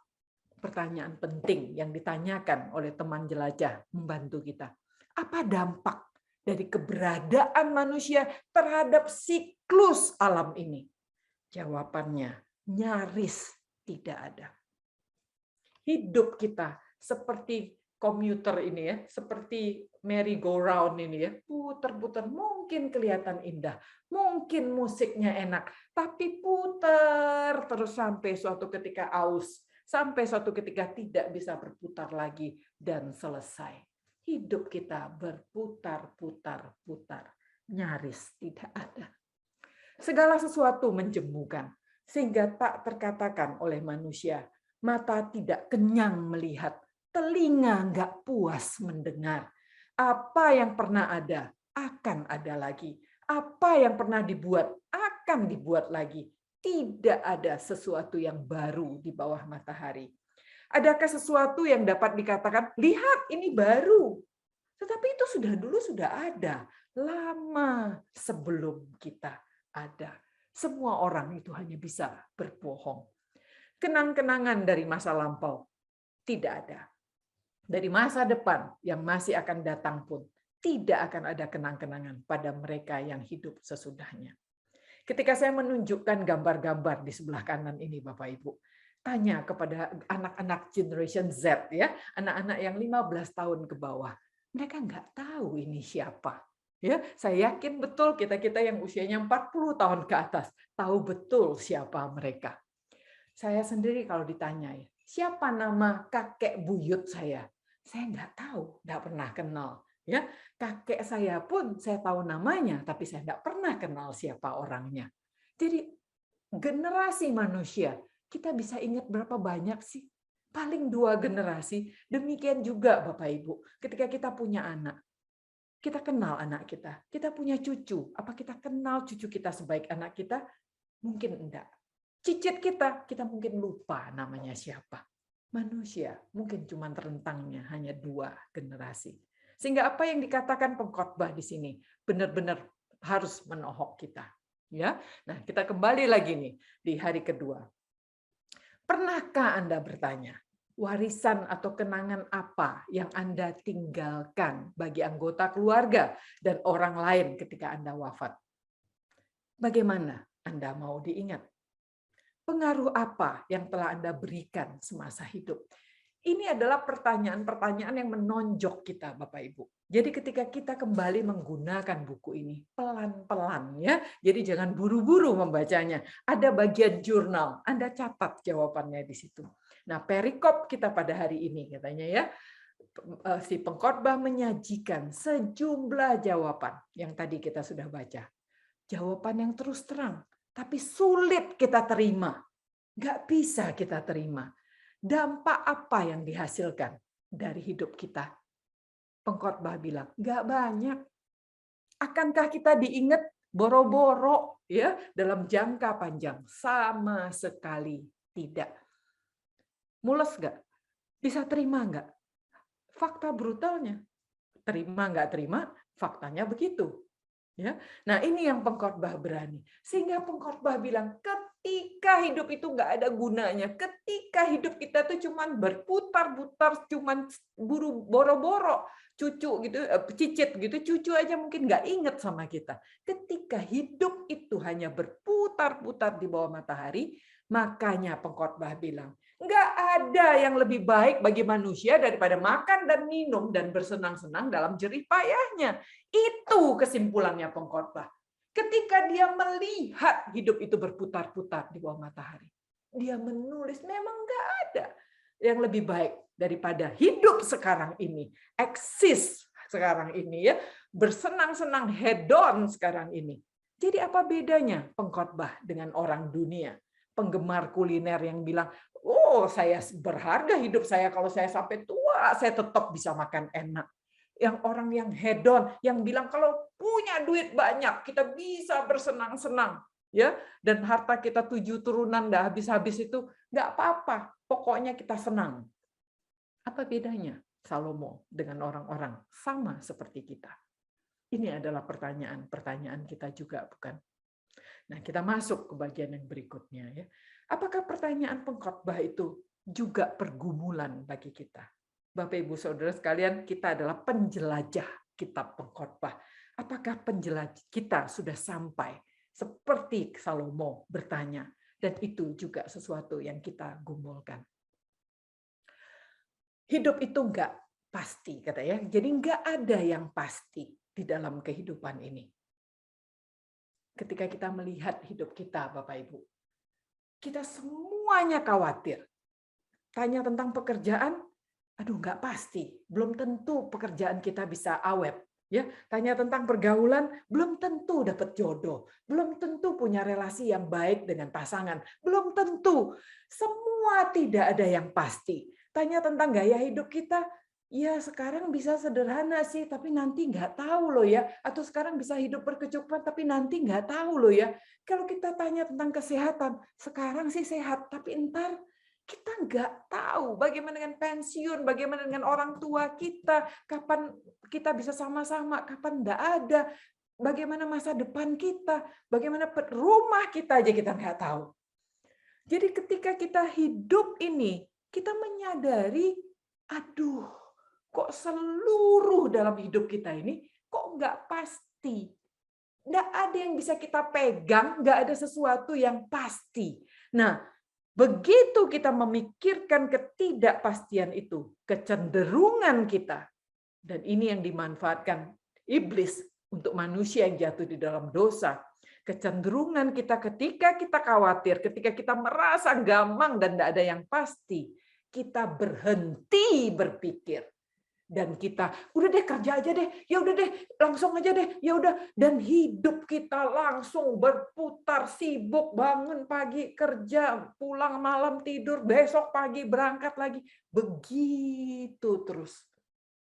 Pertanyaan penting yang ditanyakan oleh teman jelajah membantu kita. Apa dampak dari keberadaan manusia terhadap siklus alam ini? Jawabannya nyaris tidak ada. Hidup kita seperti komuter ini ya, seperti merry-go-round ini ya, putar-putar, mungkin kelihatan indah, mungkin musiknya enak, tapi putar terus sampai suatu ketika aus, sampai suatu ketika tidak bisa berputar lagi dan selesai. Hidup kita berputar-putar-putar, nyaris tidak ada. Segala sesuatu menjemukan, sehingga tak terkatakan oleh manusia. Mata tidak kenyang melihat, telinga nggak puas mendengar. Apa yang pernah ada, akan ada lagi. Apa yang pernah dibuat, akan dibuat lagi. Tidak ada sesuatu yang baru di bawah matahari. Adakah sesuatu yang dapat dikatakan, lihat ini baru. Tetapi itu sudah ada, lama sebelum kita ada. Semua orang itu hanya bisa berbohong. Kenang-kenangan dari masa lampau tidak ada. Dari masa depan yang masih akan datang pun tidak akan ada kenang-kenangan pada mereka yang hidup sesudahnya. Ketika saya menunjukkan gambar-gambar di sebelah kanan ini, Bapak Ibu, tanya kepada anak-anak generation Z ya, anak-anak yang 15 tahun ke bawah, mereka nggak tahu ini siapa. Ya, saya yakin betul kita-kita yang usianya 40 tahun ke atas tahu betul siapa mereka. Saya sendiri kalau ditanya, siapa nama kakek buyut saya nggak tahu, nggak pernah kenal. Ya, kakek saya pun saya tahu namanya, tapi saya nggak pernah kenal siapa orangnya. Jadi generasi manusia, kita bisa ingat berapa banyak sih? Paling 2 generasi. Demikian juga Bapak Ibu, ketika kita punya anak, kita kenal anak kita, kita punya cucu, apa kita kenal cucu kita sebaik anak kita? Mungkin enggak. Cicit kita mungkin lupa namanya siapa. Manusia mungkin cuma rentangnya hanya 2 generasi. Sehingga apa yang dikatakan pengkhotbah di sini benar-benar harus menohok kita. Ya, nah kita kembali lagi nih di hari kedua. Pernahkah Anda bertanya, warisan atau kenangan apa yang Anda tinggalkan bagi anggota keluarga dan orang lain ketika Anda wafat? Bagaimana Anda mau diingat? Pengaruh apa yang telah Anda berikan semasa hidup? Ini adalah pertanyaan-pertanyaan yang menonjok kita, Bapak Ibu. Jadi ketika kita kembali menggunakan buku ini, pelan-pelan ya. Jadi jangan buru-buru membacanya. Ada bagian jurnal, Anda catat jawabannya di situ. Nah, perikop kita pada hari ini katanya ya, si pengkhotbah menyajikan sejumlah jawaban yang tadi kita sudah baca. Jawaban yang terus terang, tapi sulit kita terima. Nggak bisa kita terima. Dampak apa yang dihasilkan dari hidup kita? Pengkhotbah bilang, nggak banyak. Akankah kita diingat boro-boro ya dalam jangka panjang? Sama sekali tidak. Mules nggak? Bisa terima nggak? Fakta brutalnya. Terima nggak terima, faktanya begitu. Ya, nah ini yang pengkhotbah berani. Sehingga pengkhotbah bilang, ketika hidup itu nggak ada gunanya, ketika hidup kita tuh cuman berputar-putar, cuman boro-boro, cucu gitu, cicit gitu, cucu aja mungkin nggak inget sama kita. Ketika hidup itu hanya berputar-putar di bawah matahari, makanya pengkhotbah bilang, nggak ada yang lebih baik bagi manusia daripada makan dan minum dan bersenang-senang dalam jerih payahnya. Itu kesimpulannya pengkhotbah. Ketika dia melihat hidup itu berputar-putar di bawah matahari, dia menulis memang nggak ada yang lebih baik daripada hidup sekarang ini, eksis sekarang ini ya, bersenang-senang hedon sekarang ini. Jadi apa bedanya pengkhotbah dengan orang dunia? Penggemar kuliner yang bilang, oh saya berharga hidup saya, kalau saya sampai tua saya tetap bisa makan enak. Yang orang yang hedon, yang bilang kalau punya duit banyak kita bisa bersenang-senang, ya, dan harta kita 7 turunan dah habis-habis itu nggak apa-apa, pokoknya kita senang. Apa bedanya Salomo dengan orang-orang sama seperti kita? Ini adalah pertanyaan kita juga, bukan? Nah, kita masuk ke bagian yang berikutnya ya. Apakah pertanyaan pengkhotbah itu juga pergumulan bagi kita? Bapak Ibu Saudara sekalian, kita adalah penjelajah kitab pengkhotbah. Apakah penjelajah kita sudah sampai seperti Salomo bertanya, dan itu juga sesuatu yang kita gumulkan. Hidup itu enggak pasti, kata ya. Jadi enggak ada yang pasti di dalam kehidupan ini. Ketika kita melihat hidup kita, Bapak Ibu, kita semuanya khawatir. Tanya tentang pekerjaan, aduh nggak pasti, belum tentu pekerjaan kita bisa awet. Ya, tanya tentang pergaulan, belum tentu dapat jodoh, belum tentu punya relasi yang baik dengan pasangan, belum tentu. Semua tidak ada yang pasti. Tanya tentang gaya hidup kita, ya sekarang bisa sederhana sih, tapi nanti nggak tahu loh ya. Atau sekarang bisa hidup berkecukupan, tapi nanti nggak tahu loh ya. Kalau kita tanya tentang kesehatan, sekarang sih sehat, tapi entar kita nggak tahu bagaimana dengan pensiun, bagaimana dengan orang tua kita, kapan kita bisa sama-sama, kapan nggak ada, bagaimana masa depan kita, bagaimana rumah kita aja kita nggak tahu. Jadi ketika kita hidup ini, kita menyadari, aduh, kok seluruh dalam hidup kita ini kok nggak pasti. Nggak ada yang bisa kita pegang, nggak ada sesuatu yang pasti. Nah, begitu kita memikirkan ketidakpastian itu, kecenderungan kita, dan ini yang dimanfaatkan iblis untuk manusia yang jatuh di dalam dosa, kecenderungan kita ketika kita khawatir, ketika kita merasa gamang dan tidak ada yang pasti, kita berhenti berpikir. Dan kita udah deh kerja aja deh, ya udah deh langsung aja deh, ya udah, dan hidup kita langsung berputar, sibuk, bangun pagi kerja, pulang malam tidur, besok pagi berangkat lagi, begitu terus.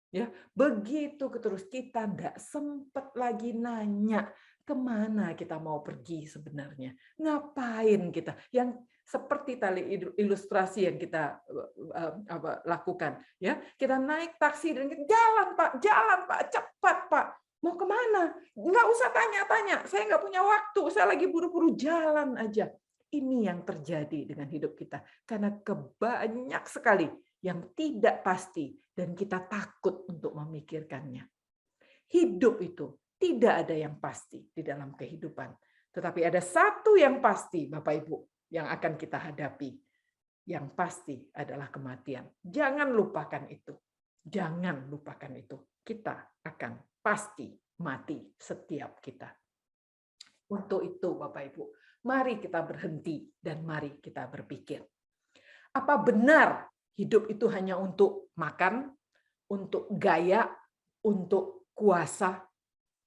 Ya, begitu terus, kita nggak sempat lagi nanya kemana kita mau pergi sebenarnya, ngapain kita, yang seperti tali ilustrasi yang kita lakukan, ya kita naik taksi dan jalan pak, cepat pak, mau kemana? Nggak usah tanya-tanya, saya nggak punya waktu, saya lagi buru-buru, jalan aja. Ini yang terjadi dengan hidup kita karena kebanyak sekali yang tidak pasti dan kita takut untuk memikirkannya. Hidup itu tidak ada yang pasti di dalam kehidupan, tetapi ada satu yang pasti, Bapak Ibu, yang akan kita hadapi. Yang pasti adalah kematian. Jangan lupakan itu. Jangan lupakan itu. Kita akan pasti mati, setiap kita. Untuk itu, Bapak Ibu, mari kita berhenti dan mari kita berpikir. Apa benar hidup itu hanya untuk makan, untuk gaya, untuk kuasa?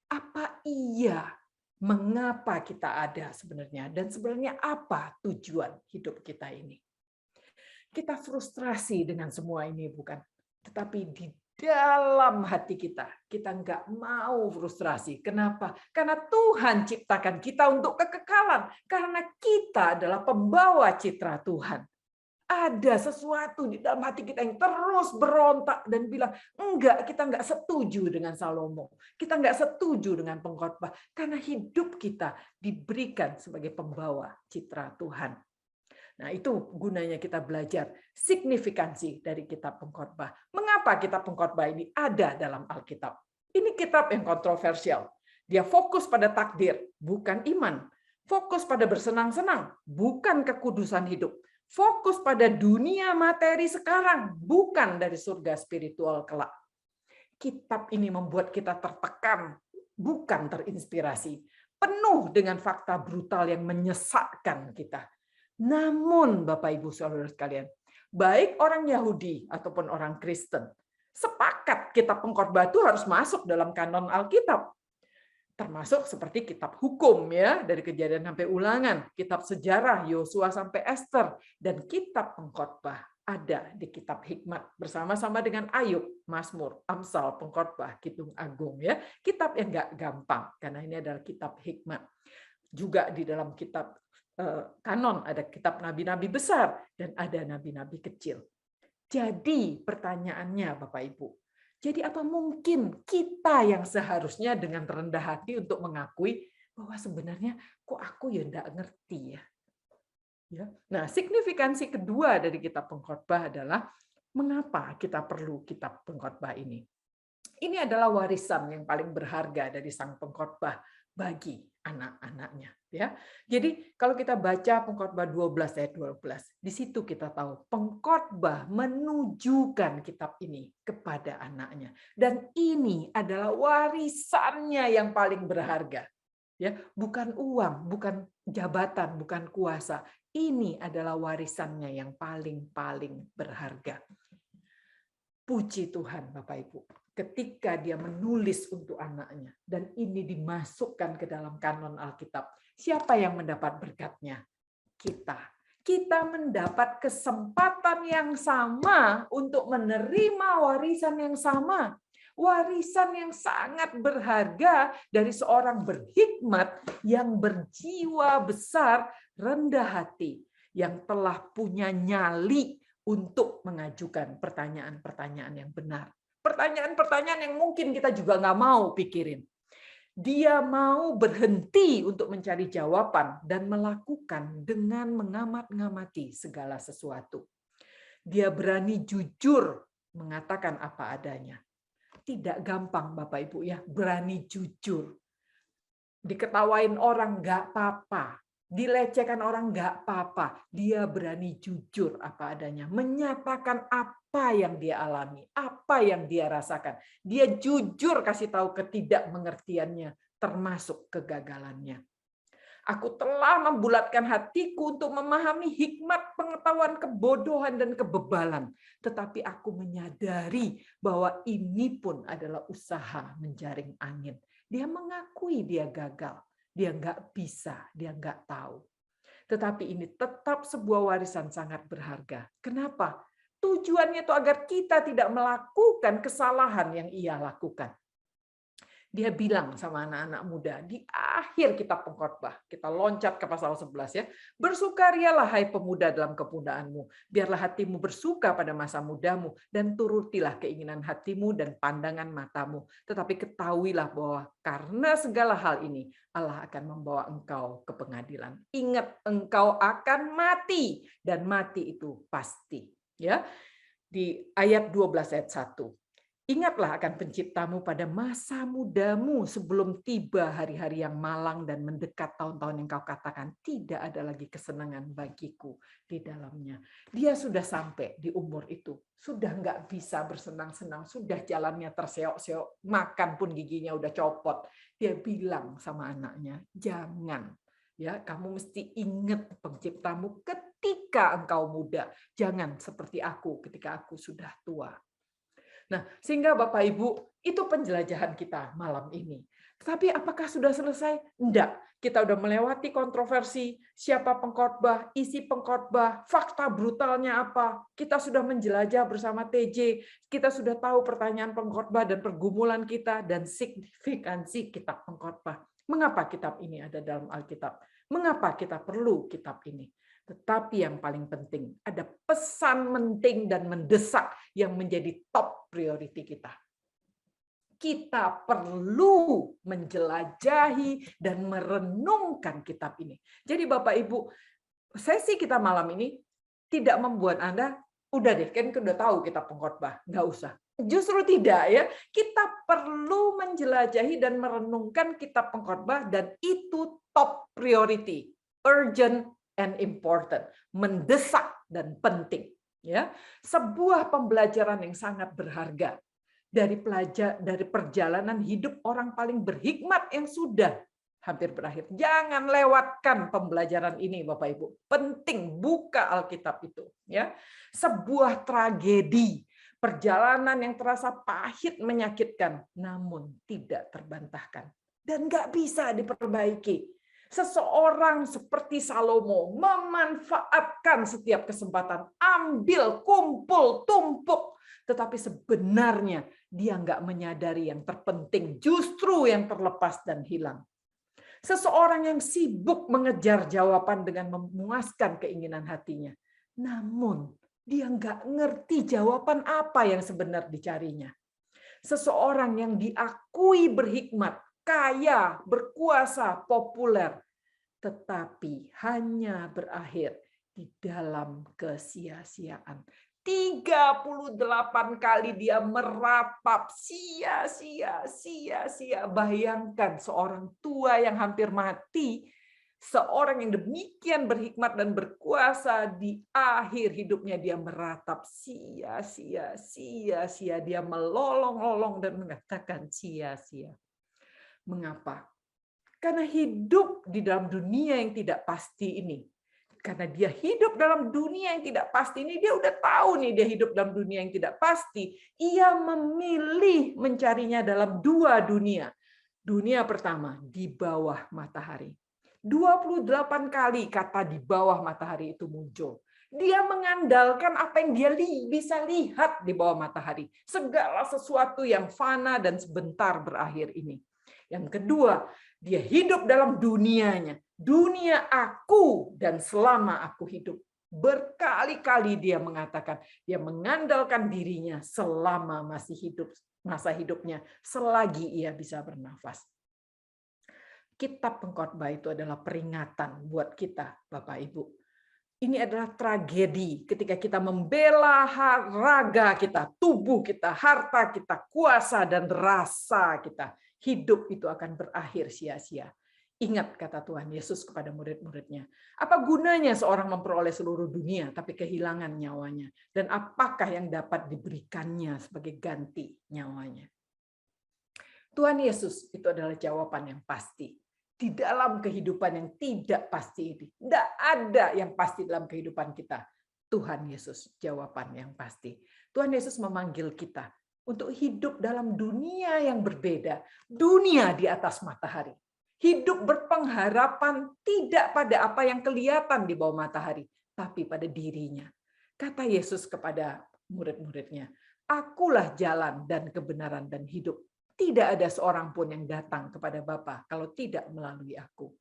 Apa iya? Mengapa kita ada sebenarnya? Dan sebenarnya apa tujuan hidup kita ini? Kita frustrasi dengan semua ini, bukan? Tetapi di dalam hati kita nggak mau frustrasi. Kenapa? Karena Tuhan ciptakan kita untuk kekekalan. Karena kita adalah pembawa citra Tuhan. Ada sesuatu di dalam hati kita yang terus berontak dan bilang, enggak, kita enggak setuju dengan Salomo. Kita enggak setuju dengan pengkhotbah. Karena hidup kita diberikan sebagai pembawa citra Tuhan. Nah, itu gunanya kita belajar signifikansi dari kitab pengkhotbah. Mengapa kitab pengkhotbah ini ada dalam Alkitab? Ini kitab yang kontroversial. Dia fokus pada takdir, bukan iman. Fokus pada bersenang-senang, bukan kekudusan hidup. Fokus pada dunia materi sekarang, bukan dari surga spiritual kelak. Kitab ini membuat kita tertekan, bukan terinspirasi. Penuh dengan fakta brutal yang menyesakkan kita. Namun, Bapak Ibu Saudara sekalian, baik orang Yahudi ataupun orang Kristen, sepakat kitab pengkhotbah itu harus masuk dalam kanon Alkitab. Termasuk seperti kitab hukum ya, dari Kejadian sampai Ulangan, kitab sejarah Yosua sampai Ester, dan kitab pengkhotbah ada di kitab hikmat bersama-sama dengan Ayub, Mazmur, Amsal, pengkhotbah, Kidung Agung ya. Kitab yang enggak gampang karena ini adalah kitab hikmat. Juga di dalam kitab kanon ada kitab nabi-nabi besar dan ada nabi-nabi kecil. Jadi pertanyaannya Bapak Ibu, Jadi apa mungkin kita yang seharusnya dengan rendah hati untuk mengakui bahwa sebenarnya kok aku ya enggak ngerti ya. Ya. Nah, signifikansi kedua dari kitab pengkhotbah adalah mengapa kita perlu kitab pengkhotbah ini. Ini adalah warisan yang paling berharga dari sang pengkhotbah bagi anak-anaknya. Ya, jadi kalau kita baca pengkhotbah 12 ayat 12, di situ kita tahu pengkhotbah menujukan kitab ini kepada anaknya, dan ini adalah warisannya yang paling berharga. Ya, bukan uang, bukan jabatan, bukan kuasa. Ini adalah warisannya yang paling berharga. Puji Tuhan, Bapak Ibu. Ketika dia menulis untuk anaknya, dan ini dimasukkan ke dalam kanon Alkitab, siapa yang mendapat berkatnya? Kita. Kita mendapat kesempatan yang sama untuk menerima warisan yang sama. Warisan yang sangat berharga dari seorang berhikmat yang berjiwa besar, rendah hati, yang telah punya nyali untuk mengajukan pertanyaan-pertanyaan yang benar. Pertanyaan-pertanyaan yang mungkin kita juga nggak mau pikirin. Dia mau berhenti untuk mencari jawaban dan melakukan dengan mengamat-ngamati segala sesuatu. Dia berani jujur mengatakan apa adanya. Tidak gampang, Bapak Ibu ya, berani jujur. Diketawain orang nggak apa-apa. Dilecehkan orang nggak apa-apa, dia berani jujur apa adanya, menyatakan apa yang dia alami, apa yang dia rasakan. Dia jujur kasih tahu ketidakmengertiannya, termasuk kegagalannya. Aku telah membulatkan hatiku untuk memahami hikmat pengetahuan kebodohan dan kebebalan, tetapi aku menyadari bahwa ini pun adalah usaha menjaring angin. Dia mengakui dia gagal. Dia nggak bisa, dia nggak tahu. Tetapi ini tetap sebuah warisan sangat berharga. Kenapa? Tujuannya itu agar kita tidak melakukan kesalahan yang ia lakukan. Dia bilang sama anak-anak muda di akhir kitab pengkhotbah. Kita loncat ke pasal 11 ya. Bersukarialah hai pemuda dalam kemudaanmu. Biarlah hatimu bersuka pada masa mudamu dan turutilah keinginan hatimu dan pandangan matamu. Tetapi ketahuilah bahwa karena segala hal ini Allah akan membawa engkau ke pengadilan. Ingat, engkau akan mati dan mati itu pasti. Ya. Di ayat 12 ayat 1. Ingatlah akan penciptamu pada masa mudamu sebelum tiba hari-hari yang malang dan mendekat tahun-tahun yang kau katakan tidak ada lagi kesenangan bagiku di dalamnya. Dia sudah sampai di umur itu, sudah nggak bisa bersenang-senang, sudah jalannya terseok-seok, makan pun giginya udah copot. Dia bilang sama anaknya, jangan. Ya, kamu mesti ingat penciptamu ketika engkau muda. Jangan seperti aku ketika aku sudah tua. Nah, sehingga Bapak Ibu, itu penjelajahan kita malam ini. Tapi apakah sudah selesai? Enggak. Kita udah melewati kontroversi, siapa pengkhotbah, isi pengkhotbah, fakta brutalnya apa. Kita sudah menjelajah bersama TJ, kita sudah tahu pertanyaan pengkhotbah dan pergumulan kita, dan signifikansi kitab pengkhotbah. Mengapa kitab ini ada dalam Alkitab? Mengapa kita perlu kitab ini? Tetapi yang paling penting, ada pesan penting dan mendesak yang menjadi top priority kita. Kita perlu menjelajahi dan merenungkan kitab ini. Jadi Bapak Ibu, sesi kita malam ini tidak membuat Anda, udah deh, kan udah tahu kitab pengkhotbah, nggak usah. Justru tidak ya, kita perlu menjelajahi dan merenungkan kitab pengkhotbah dan itu top priority, urgent and important, mendesak dan penting. Ya, sebuah pembelajaran yang sangat berharga dari perjalanan hidup orang paling berhikmat yang sudah hampir berakhir. Jangan lewatkan pembelajaran ini, Bapak Ibu. Penting, buka Alkitab itu. Ya, sebuah tragedi, perjalanan yang terasa pahit, menyakitkan, namun tidak terbantahkan dan nggak bisa diperbaiki. Seseorang seperti Salomo memanfaatkan setiap kesempatan, ambil, kumpul, tumpuk, tetapi sebenarnya dia nggak menyadari yang terpenting, justru yang terlepas dan hilang. Seseorang yang sibuk mengejar jawaban dengan memuaskan keinginan hatinya, namun dia nggak ngerti jawaban apa yang sebenarnya dicarinya. Seseorang yang diakui berhikmat, kaya, berkuasa, populer, tetapi hanya berakhir di dalam kesia-siaan. 38 kali dia meratap sia-sia, sia-sia. Bayangkan seorang tua yang hampir mati, seorang yang demikian berhikmat dan berkuasa, di akhir hidupnya dia meratap sia-sia, sia-sia. Dia melolong-lolong dan mengatakan sia-sia. Mengapa? Karena hidup di dalam dunia yang tidak pasti ini. Karena dia hidup dalam dunia yang tidak pasti ini, dia udah tahu nih dia hidup dalam dunia yang tidak pasti. Ia memilih mencarinya dalam dua dunia. Dunia pertama, di bawah matahari. 28 kali kata di bawah matahari itu muncul. Dia mengandalkan apa yang dia bisa lihat di bawah matahari. Segala sesuatu yang fana dan sebentar berakhir ini. Yang kedua, dia hidup dalam dunianya. Dunia aku dan selama aku hidup. Berkali-kali dia mengatakan, dia mengandalkan dirinya selama masih hidup, masa hidupnya, selagi ia bisa bernafas. Kitab Pengkhotbah itu adalah peringatan buat kita, Bapak Ibu. Ini adalah tragedi ketika kita membela raga kita, tubuh kita, harta kita, kuasa dan rasa kita. Hidup itu akan berakhir sia-sia. Ingat kata Tuhan Yesus kepada murid-muridnya. Apa gunanya seorang memperoleh seluruh dunia tapi kehilangan nyawanya? Dan apakah yang dapat diberikannya sebagai ganti nyawanya? Tuhan Yesus itu adalah jawaban yang pasti. Di dalam kehidupan yang tidak pasti ini. Tidak ada yang pasti dalam kehidupan kita. Tuhan Yesus jawaban yang pasti. Tuhan Yesus memanggil kita untuk hidup dalam dunia yang berbeda. Dunia di atas matahari. Hidup berpengharapan tidak pada apa yang kelihatan di bawah matahari, tapi pada dirinya. Kata Yesus kepada murid-muridnya, "Akulah jalan dan kebenaran dan hidup. Tidak ada seorang pun yang datang kepada Bapa kalau tidak melalui aku."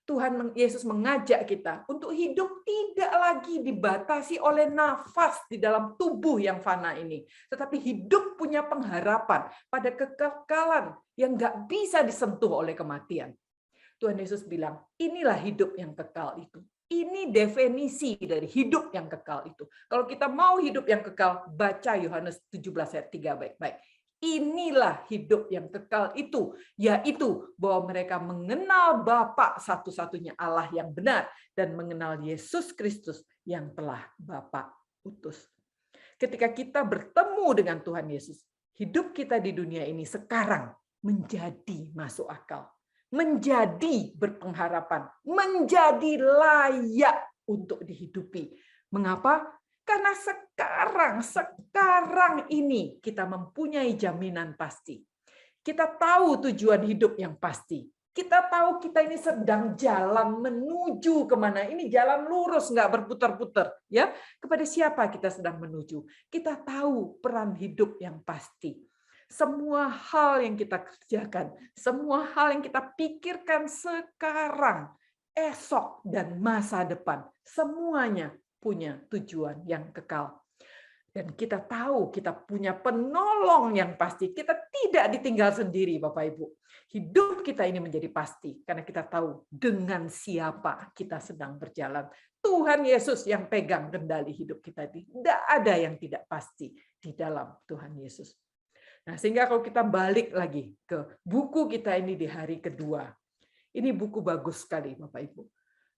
Tuhan Yesus mengajak kita untuk hidup tidak lagi dibatasi oleh nafas di dalam tubuh yang fana ini, tetapi hidup punya pengharapan pada kekekalan yang nggak bisa disentuh oleh kematian. Tuhan Yesus bilang, inilah hidup yang kekal itu. Ini definisi dari hidup yang kekal itu. Kalau kita mau hidup yang kekal, baca Yohanes 17 ayat 3 baik-baik. Inilah hidup yang kekal itu, yaitu bahwa mereka mengenal Bapa satu-satunya Allah yang benar dan mengenal Yesus Kristus yang telah Bapa utus. Ketika kita bertemu dengan Tuhan Yesus, hidup kita di dunia ini sekarang menjadi masuk akal, menjadi berpengharapan, menjadi layak untuk dihidupi. Mengapa? Karena sekarang ini kita mempunyai jaminan pasti. Kita tahu tujuan hidup yang pasti. Kita tahu kita ini sedang jalan menuju kemana. Ini jalan lurus, nggak berputar-putar. Ya, kepada siapa kita sedang menuju? Kita tahu peran hidup yang pasti. Semua hal yang kita kerjakan, semua hal yang kita pikirkan sekarang, esok, dan masa depan, semuanya punya tujuan yang kekal. Dan kita tahu kita punya penolong yang pasti. Kita tidak ditinggal sendiri, Bapak Ibu. Hidup kita ini menjadi pasti karena kita tahu dengan siapa kita sedang berjalan. Tuhan Yesus yang pegang kendali hidup kita. Tidak ada yang tidak pasti di dalam Tuhan Yesus. Nah, sehingga kalau kita balik lagi ke buku kita ini di hari kedua. Ini buku bagus sekali, Bapak Ibu.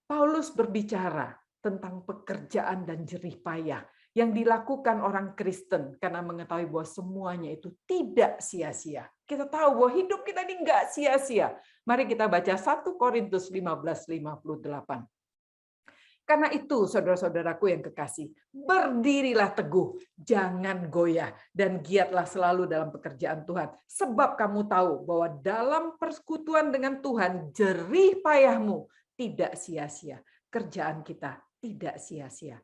Paulus berbicara tentang pekerjaan dan jerih payah yang dilakukan orang Kristen karena mengetahui bahwa semuanya itu tidak sia-sia. Kita tahu bahwa hidup kita ini enggak sia-sia. Mari kita baca 1 Korintus 15:58. Karena itu, saudara-saudaraku yang kekasih, berdirilah teguh, jangan goyah, dan giatlah selalu dalam pekerjaan Tuhan. Sebab kamu tahu bahwa dalam persekutuan dengan Tuhan, jerih payahmu tidak sia-sia. Kerjaan kita tidak sia-sia.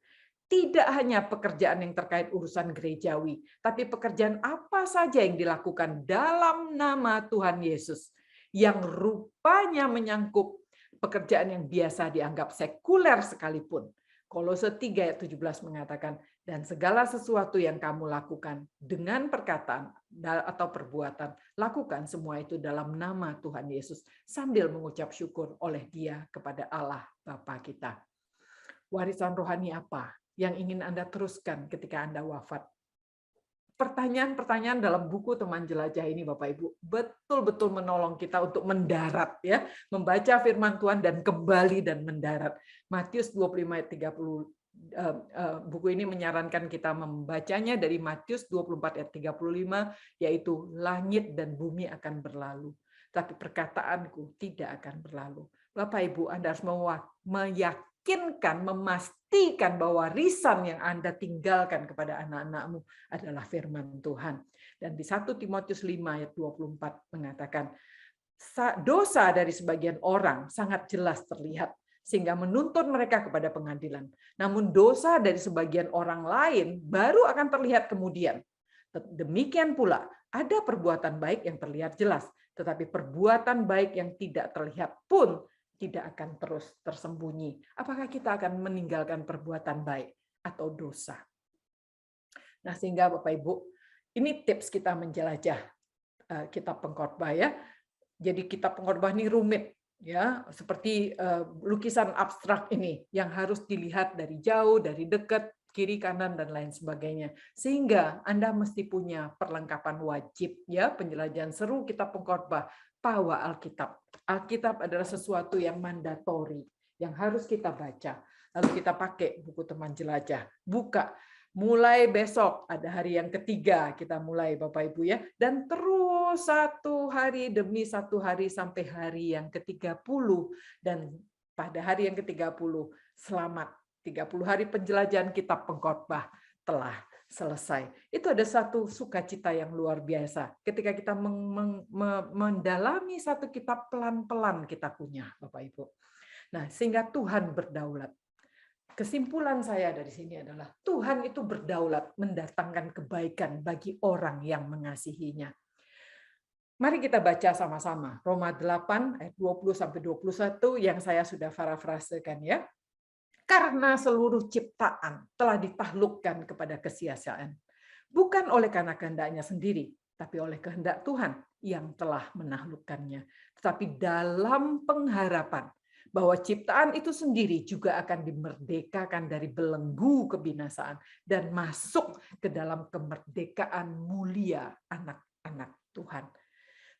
Tidak hanya pekerjaan yang terkait urusan gerejawi, tapi pekerjaan apa saja yang dilakukan dalam nama Tuhan Yesus, yang rupanya menyangkut pekerjaan yang biasa dianggap sekuler sekalipun. Kolose 3 ayat 17 mengatakan, Dan segala sesuatu yang kamu lakukan dengan perkataan atau perbuatan, lakukan semua itu dalam nama Tuhan Yesus sambil mengucap syukur oleh Dia kepada Allah Bapa kita. Warisan rohani apa yang ingin Anda teruskan ketika Anda wafat? Pertanyaan-pertanyaan dalam buku Teman Jelajah ini Bapak Ibu betul-betul menolong kita untuk mendarat, ya, membaca firman Tuhan dan kembali dan mendarat. Matius 25 ayat 30, buku ini menyarankan kita membacanya dari Matius 24 ayat 35, yaitu langit dan bumi akan berlalu, tapi perkataanku tidak akan berlalu. Bapak Ibu, Anda harus meyakinkan, memastikan bahwa warisan yang Anda tinggalkan kepada anak-anakmu adalah firman Tuhan. Dan di 1 Timotius 5 ayat 24 mengatakan, dosa dari sebagian orang sangat jelas terlihat, sehingga menuntun mereka kepada pengadilan. Namun dosa dari sebagian orang lain baru akan terlihat kemudian. Demikian pula, ada perbuatan baik yang terlihat jelas, tetapi perbuatan baik yang tidak terlihat pun tidak akan terus tersembunyi. Apakah kita akan meninggalkan perbuatan baik atau dosa? Nah, sehingga Bapak Ibu, ini tips kita menjelajah kitab Pengkhotbah, ya. Jadi kitab Pengkhotbah ini rumit, ya, seperti lukisan abstrak ini yang harus dilihat dari jauh, dari dekat, kiri kanan dan lain sebagainya. Sehingga Anda mesti punya perlengkapan wajib, ya, penjelajahan seru kitab Pengkhotbah, bawa Alkitab. Alkitab adalah sesuatu yang mandatori, yang harus kita baca. Lalu kita pakai buku Teman Jelajah, buka. Mulai besok ada hari yang ketiga kita mulai Bapak Ibu, ya, dan terus satu hari demi satu hari sampai hari yang ke-30, dan pada hari yang ke-30 selamat 30 hari penjelajahan kitab Pengkhotbah telah selesai. Itu ada satu sukacita yang luar biasa ketika kita mendalami satu kitab, pelan-pelan kita punya Bapak Ibu. Nah, sehingga Tuhan berdaulat. Kesimpulan saya dari sini adalah Tuhan itu berdaulat mendatangkan kebaikan bagi orang yang mengasihinya. Mari kita baca sama-sama Roma 8 ayat 20-21 yang saya sudah parafrasekan, ya. Karena seluruh ciptaan telah ditaklukkan kepada kesia-siaan, bukan oleh karena kehendaknya sendiri, tapi oleh kehendak Tuhan yang telah menaklukkannya. Tetapi dalam pengharapan bahwa ciptaan itu sendiri juga akan dimerdekakan dari belenggu kebinasaan dan masuk ke dalam kemerdekaan mulia anak-anak Tuhan.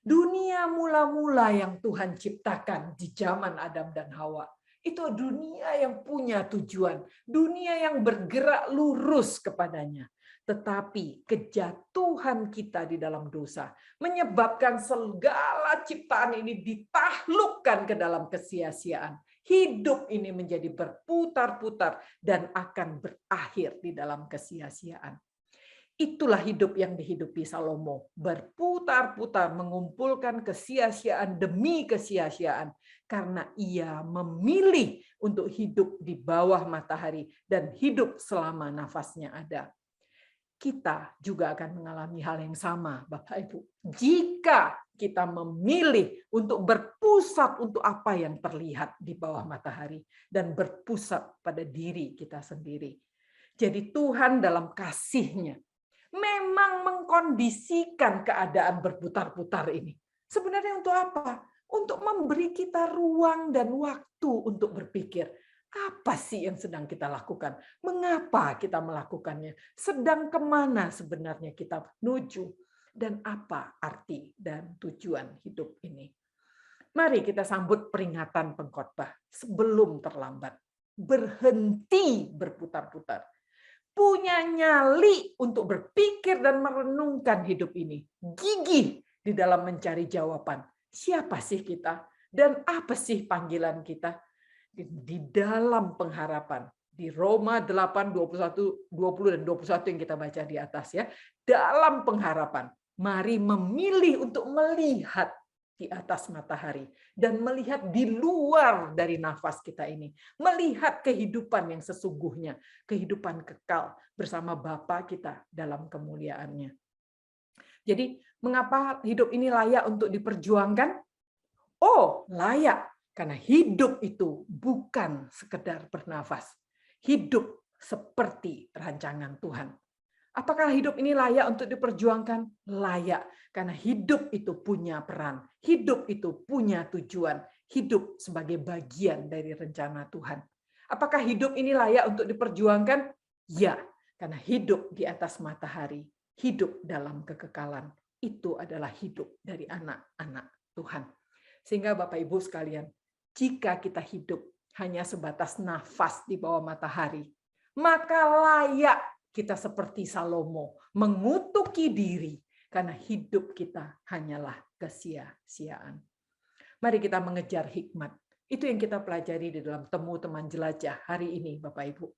Dunia mula-mula yang Tuhan ciptakan di zaman Adam dan Hawa, itu dunia yang punya tujuan, dunia yang bergerak lurus kepadanya. Tetapi kejatuhan kita di dalam dosa menyebabkan segala ciptaan ini ditaklukkan ke dalam kesia-siaan. Hidup ini menjadi berputar-putar dan akan berakhir di dalam kesia-siaan. Itulah hidup yang dihidupi Salomo, berputar-putar mengumpulkan kesia-siaan demi kesia-siaan karena ia memilih untuk hidup di bawah matahari dan hidup selama nafasnya ada. Kita juga akan mengalami hal yang sama, Bapak Ibu. Jika kita memilih untuk berpusat untuk apa yang terlihat di bawah matahari dan berpusat pada diri kita sendiri. Jadi Tuhan dalam kasih-Nya memang mengkondisikan keadaan berputar-putar ini. Sebenarnya untuk apa? Untuk memberi kita ruang dan waktu untuk berpikir. Apa sih yang sedang kita lakukan? Mengapa kita melakukannya? Sedang kemana sebenarnya kita menuju? Dan apa arti dan tujuan hidup ini? Mari kita sambut peringatan Pengkhotbah sebelum terlambat. Berhenti berputar-putar. Punya nyali untuk berpikir dan merenungkan hidup ini. Gigih di dalam mencari jawaban. Siapa sih kita? Dan apa sih panggilan kita? Di dalam pengharapan. Di Roma 8, 21, 20 dan 21 yang kita baca di atas, ya. Dalam pengharapan, mari memilih untuk melihat di atas matahari dan melihat di luar dari nafas kita ini, melihat kehidupan yang sesungguhnya, kehidupan kekal bersama Bapa kita dalam kemuliaannya. Jadi, mengapa hidup ini layak untuk diperjuangkan? Oh, layak karena hidup itu bukan sekedar bernafas. Hidup seperti rancangan Tuhan. Apakah hidup ini layak untuk diperjuangkan? Layak, karena hidup itu punya peran, hidup itu punya tujuan, hidup sebagai bagian dari rencana Tuhan. Apakah hidup ini layak untuk diperjuangkan? Ya, karena hidup di atas matahari, hidup dalam kekekalan, itu adalah hidup dari anak-anak Tuhan. Sehingga Bapak Ibu sekalian, jika kita hidup hanya sebatas nafas di bawah matahari, maka layak kita seperti Salomo mengutuki diri karena hidup kita hanyalah kesia-siaan. Mari kita mengejar hikmat. Itu yang kita pelajari di dalam Temu Teman Jelajah hari ini, Bapak Ibu.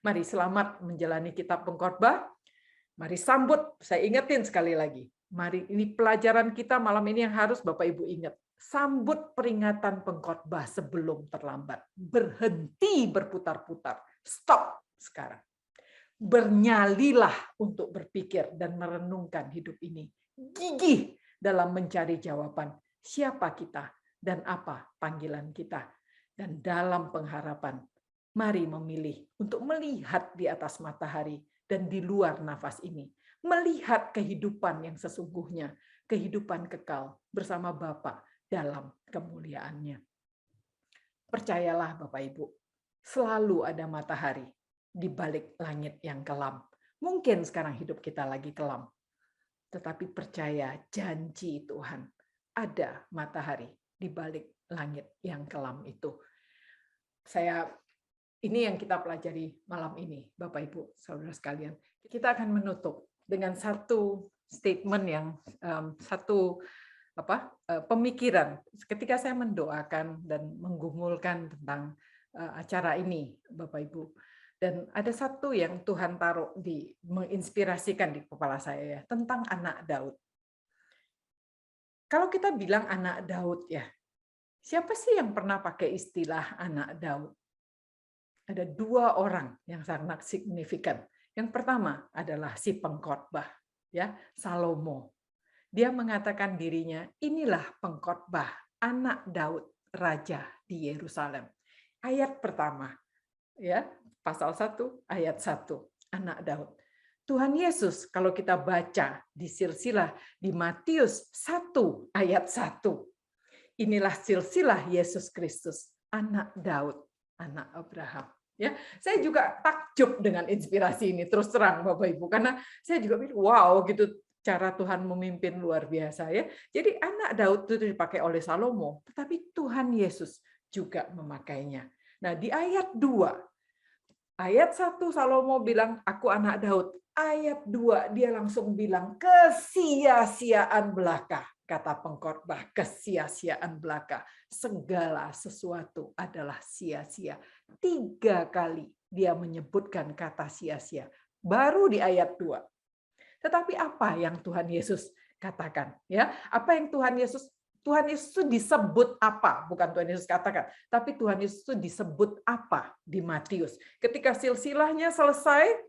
Mari selamat menjalani kitab Pengkhotbah. Mari sambut, saya ingetin sekali lagi. Mari, ini pelajaran kita malam ini yang harus Bapak Ibu ingat. Sambut peringatan Pengkhotbah sebelum terlambat. Berhenti berputar-putar. Stop sekarang. Bernyalilah untuk berpikir dan merenungkan hidup ini. Gigih dalam mencari jawaban siapa kita dan apa panggilan kita. Dan dalam pengharapan, mari memilih untuk melihat di atas matahari dan di luar nafas ini. Melihat kehidupan yang sesungguhnya, kehidupan kekal bersama Bapa dalam kemuliaannya. Percayalah Bapak Ibu, selalu ada matahari di balik langit yang kelam. Mungkin sekarang hidup kita lagi kelam, tetapi percaya janji Tuhan, ada matahari di balik langit yang kelam itu. Ini yang kita pelajari malam ini, Bapak Ibu, saudara sekalian. Kita akan menutup dengan satu statement yang pemikiran. Ketika saya mendoakan dan menggumulkan tentang acara ini, Bapak Ibu, dan ada satu yang Tuhan taruh menginspirasikan di kepala saya ya, tentang anak Daud. Kalau kita bilang anak Daud ya, siapa sih yang pernah pakai istilah anak Daud? Ada dua orang yang sangat signifikan. Yang pertama adalah si pengkhotbah, ya, Salomo. Dia mengatakan dirinya, inilah pengkhotbah anak Daud, raja di Yerusalem. Ayat pertama, ya, pasal 1 ayat 1, anak Daud. Tuhan Yesus kalau kita baca di silsilah di Matius 1 ayat 1. Inilah silsilah Yesus Kristus, anak Daud, anak Abraham. Ya, saya juga takjub dengan inspirasi ini, terus terang Bapak Ibu, karena saya juga pikir wow gitu cara Tuhan memimpin luar biasa ya. Jadi anak Daud itu dipakai oleh Salomo, tetapi Tuhan Yesus juga memakainya. Nah, di ayat 2, ayat 1 Salomo bilang, aku anak Daud. Ayat 2 dia langsung bilang, kesia-siaan belaka. Kata pengkhotbah, kesia-siaan belaka. Segala sesuatu adalah sia-sia. 3 kali dia menyebutkan kata sia-sia. Baru di ayat 2. Tetapi apa yang Tuhan Yesus katakan? Ya, apa yang Tuhan Yesus itu disebut apa? Bukan Tuhan Yesus katakan, tapi Tuhan Yesus itu disebut apa di Matius. Ketika silsilahnya selesai,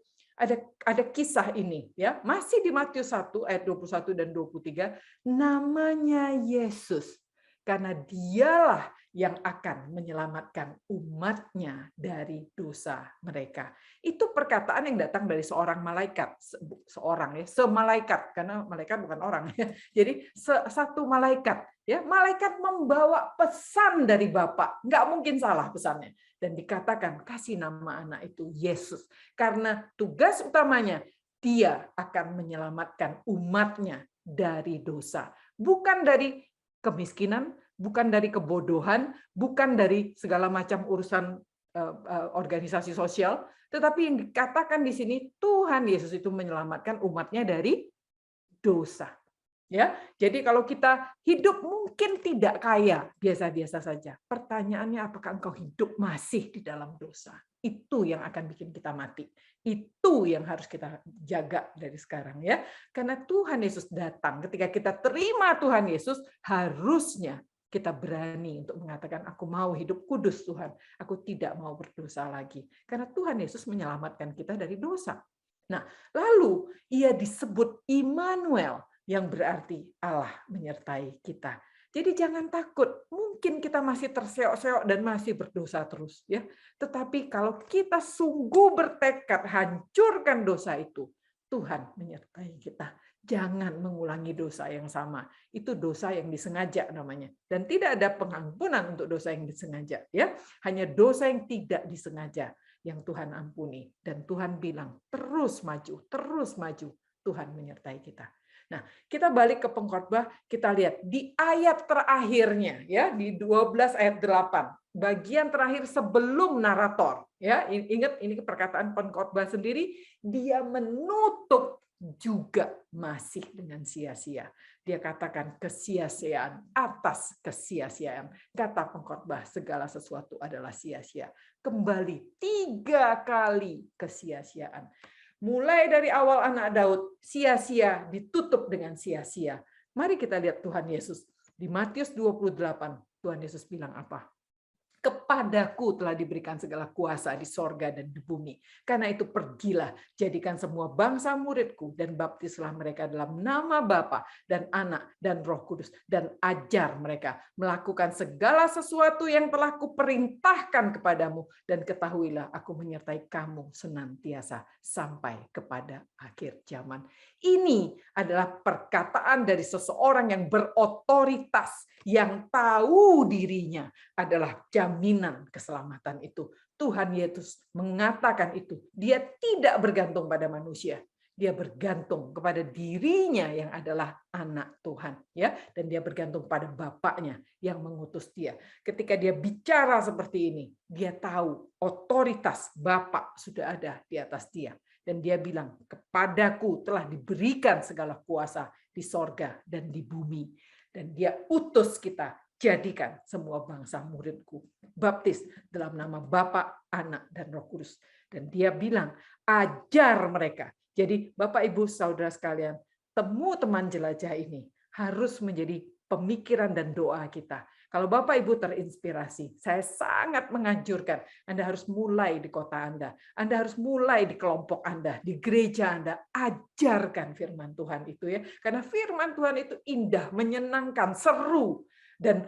ada kisah ini, ya, masih di Matius 1 ayat 21 dan 23, namanya Yesus, karena dialah yang akan menyelamatkan umatnya dari dosa mereka. Itu perkataan yang datang dari seorang malaikat, semalaikat, karena malaikat bukan orang ya. Jadi satu malaikat, ya, malaikat membawa pesan dari Bapa, nggak mungkin salah pesannya. Dan dikatakan kasih nama anak itu Yesus, karena tugas utamanya dia akan menyelamatkan umatnya dari dosa, bukan dari kemiskinan, bukan dari kebodohan, bukan dari segala macam urusan organisasi sosial, tetapi yang dikatakan di sini Tuhan Yesus itu menyelamatkan umatnya dari dosa. Ya, jadi kalau kita hidup mungkin tidak kaya, biasa-biasa saja. Pertanyaannya apakah engkau hidup masih di dalam dosa? Itu yang akan bikin kita mati. Itu yang harus kita jaga dari sekarang ya. Karena Tuhan Yesus datang, ketika kita terima Tuhan Yesus, harusnya kita berani untuk mengatakan, aku mau hidup kudus Tuhan. Aku tidak mau berdosa lagi. Karena Tuhan Yesus menyelamatkan kita dari dosa. Nah, lalu ia disebut Immanuel, yang berarti Allah menyertai kita. Jadi jangan takut. Mungkin kita masih terseok-seok dan masih berdosa terus, ya. Tetapi kalau kita sungguh bertekad hancurkan dosa itu, Tuhan menyertai kita. Jangan mengulangi dosa yang sama. Itu dosa yang disengaja namanya. Dan tidak ada pengampunan untuk dosa yang disengaja, ya. Hanya dosa yang tidak disengaja yang Tuhan ampuni. Dan Tuhan bilang, terus maju, terus maju. Tuhan menyertai kita. Nah, kita balik ke pengkhotbah, kita lihat di ayat terakhirnya, ya, di 12 ayat 8, bagian terakhir sebelum narator, ya. Ingat ini perkataan pengkhotbah sendiri, dia menutup juga masih dengan sia-sia. Dia katakan kesia-siaan atas kesia-siaan. Kata pengkhotbah, segala sesuatu adalah sia-sia. Kembali 3 kali kesia-siaan. Mulai dari awal anak Daud, sia-sia ditutup dengan sia-sia. Mari kita lihat Tuhan Yesus. Di Matius 28, Tuhan Yesus bilang apa? Kepadaku telah diberikan segala kuasa di sorga dan di bumi. Karena itu pergilah, jadikan semua bangsa muridku, dan baptislah mereka dalam nama Bapa dan Anak dan Roh Kudus, dan ajar mereka melakukan segala sesuatu yang telah kuperintahkan kepadamu, dan ketahuilah aku menyertai kamu senantiasa sampai kepada akhir zaman. Ini adalah perkataan dari seseorang yang berotoritas, yang tahu dirinya adalah jaminan keselamatan itu. Tuhan Yesus mengatakan itu. Dia tidak bergantung pada manusia. Dia bergantung kepada dirinya yang adalah anak Tuhan, ya, dan dia bergantung pada Bapaknya yang mengutus dia. Ketika dia bicara seperti ini, dia tahu otoritas Bapa sudah ada di atas dia. Dan dia bilang, kepadaku telah diberikan segala kuasa di sorga dan di bumi. Dan dia utus kita, jadikan semua bangsa muridku. Baptis dalam nama Bapa, Anak, dan Roh Kudus. Dan dia bilang, ajar mereka. Jadi Bapak, Ibu, Saudara sekalian, temu teman jelajah ini harus menjadi pemikiran dan doa kita. Kalau Bapak Ibu terinspirasi, saya sangat menganjurkan Anda harus mulai di kota Anda. Anda harus mulai di kelompok Anda, di gereja Anda. Ajarkan firman Tuhan itu, ya. Karena firman Tuhan itu indah, menyenangkan, seru, dan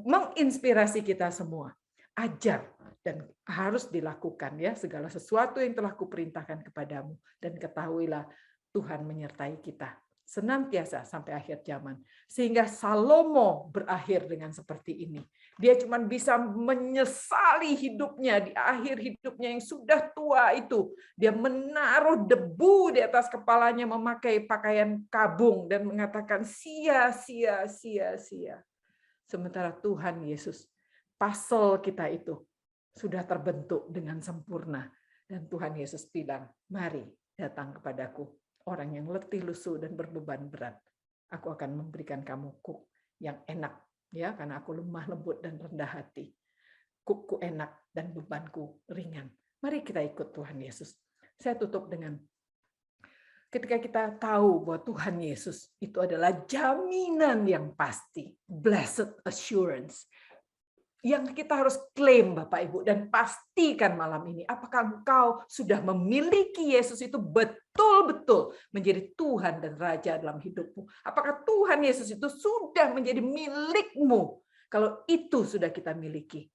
menginspirasi kita semua. Ajar dan harus dilakukan, ya, segala sesuatu yang telah kuperintahkan kepadamu, dan ketahuilah Tuhan menyertai kita senantiasa sampai akhir zaman. Sehingga Salomo berakhir dengan seperti ini. Dia cuma bisa menyesali hidupnya di akhir hidupnya yang sudah tua itu. Dia menaruh debu di atas kepalanya, memakai pakaian kabung, dan mengatakan sia-sia, sia-sia. Sementara Tuhan Yesus, pasal kita itu sudah terbentuk dengan sempurna. Dan Tuhan Yesus bilang, mari datang kepadaku, orang yang letih lusuh dan berbeban berat. Aku akan memberikan kamu kuk yang enak, ya, karena aku lemah lembut dan rendah hati. Kukku enak dan bebanku ringan. Mari kita ikut Tuhan Yesus. Saya tutup dengan, ketika kita tahu bahwa Tuhan Yesus itu adalah jaminan yang pasti, blessed assurance, yang kita harus klaim, Bapak Ibu, dan pastikan malam ini, apakah engkau sudah memiliki Yesus itu betul-betul menjadi Tuhan dan Raja dalam hidupmu? Apakah Tuhan Yesus itu sudah menjadi milikmu? Kalau itu sudah kita miliki,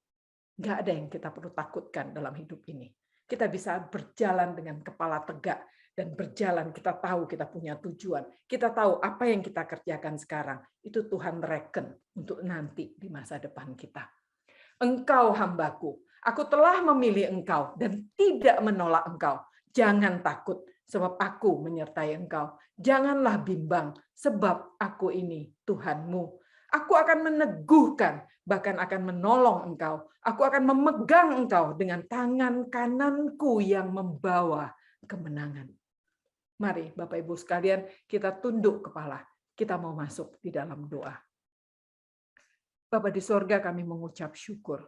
nggak ada yang kita perlu takutkan dalam hidup ini. Kita bisa berjalan dengan kepala tegak, dan berjalan, kita tahu kita punya tujuan. Kita tahu apa yang kita kerjakan sekarang, itu Tuhan reken untuk nanti di masa depan kita. Engkau hambaku, aku telah memilih engkau dan tidak menolak engkau. Jangan takut, sebab aku menyertai engkau. Janganlah bimbang, sebab aku ini Tuhanmu. Aku akan meneguhkan, bahkan akan menolong engkau. Aku akan memegang engkau dengan tangan kananku yang membawa kemenangan. Mari Bapak Ibu sekalian, kita tunduk kepala. Kita mau masuk di dalam doa. Bapa di sorga, kami mengucap syukur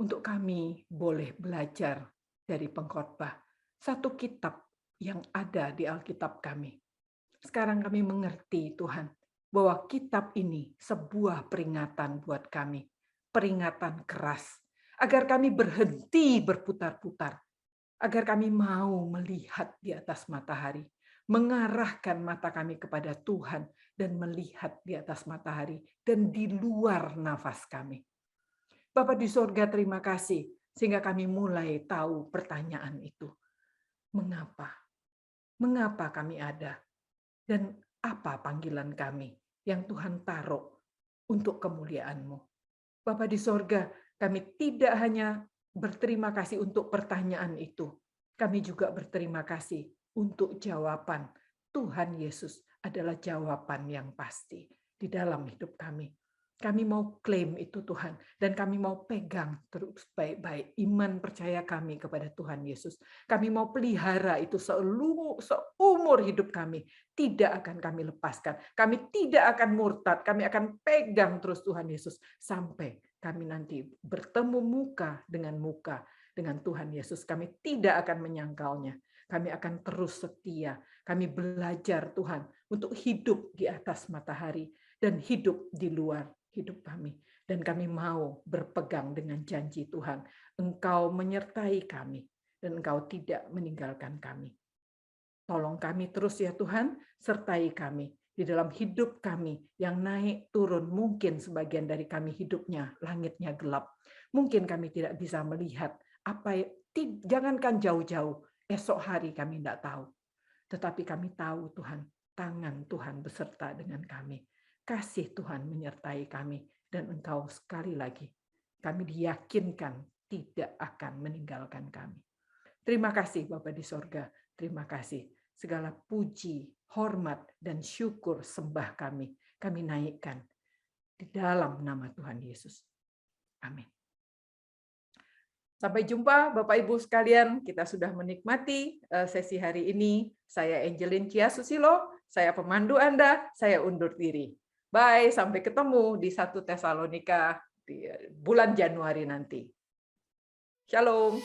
untuk kami boleh belajar dari pengkhotbah, satu kitab yang ada di Alkitab kami. Sekarang kami mengerti, Tuhan, bahwa kitab ini sebuah peringatan buat kami, peringatan keras, agar kami berhenti berputar-putar, agar kami mau melihat di atas matahari, mengarahkan mata kami kepada Tuhan, dan melihat di atas matahari dan di luar nafas kami. Bapa di sorga, terima kasih sehingga kami mulai tahu pertanyaan itu. Mengapa? Mengapa kami ada? Dan apa panggilan kami yang Tuhan taruh untuk kemuliaan-Mu? Bapa di sorga, kami tidak hanya berterima kasih untuk pertanyaan itu. Kami juga berterima kasih untuk jawaban. Tuhan Yesus adalah jawaban yang pasti di dalam hidup kami. Kami mau klaim itu Tuhan, dan kami mau pegang terus baik-baik iman percaya kami kepada Tuhan Yesus. Kami mau pelihara itu seumur hidup kami. Tidak akan kami lepaskan. Kami tidak akan murtad. Kami akan pegang terus Tuhan Yesus sampai kami nanti bertemu muka dengan Tuhan Yesus. Kami tidak akan menyangkalnya. Kami akan terus setia. Kami belajar Tuhan untuk hidup di atas matahari dan hidup di luar hidup kami. Dan kami mau berpegang dengan janji Tuhan. Engkau menyertai kami dan Engkau tidak meninggalkan kami. Tolong kami terus ya Tuhan, sertai kami di dalam hidup kami yang naik turun. Mungkin sebagian dari kami hidupnya langitnya gelap. Mungkin kami tidak bisa melihat apa, jangankan jauh-jauh, esok hari kami tidak tahu. Tetapi kami tahu Tuhan, tangan Tuhan beserta dengan kami. Kasih Tuhan menyertai kami, dan Engkau sekali lagi, kami diyakinkan tidak akan meninggalkan kami. Terima kasih Bapa di sorga, terima kasih. Segala puji, hormat, dan syukur sembah kami naikkan di dalam nama Tuhan Yesus. Amin. Sampai jumpa Bapak Ibu sekalian, kita sudah menikmati sesi hari ini. Saya Angelin Chia Susilo, saya pemandu Anda, saya undur diri. Bye, sampai ketemu di 1 Tesalonika di bulan Januari nanti. Shalom.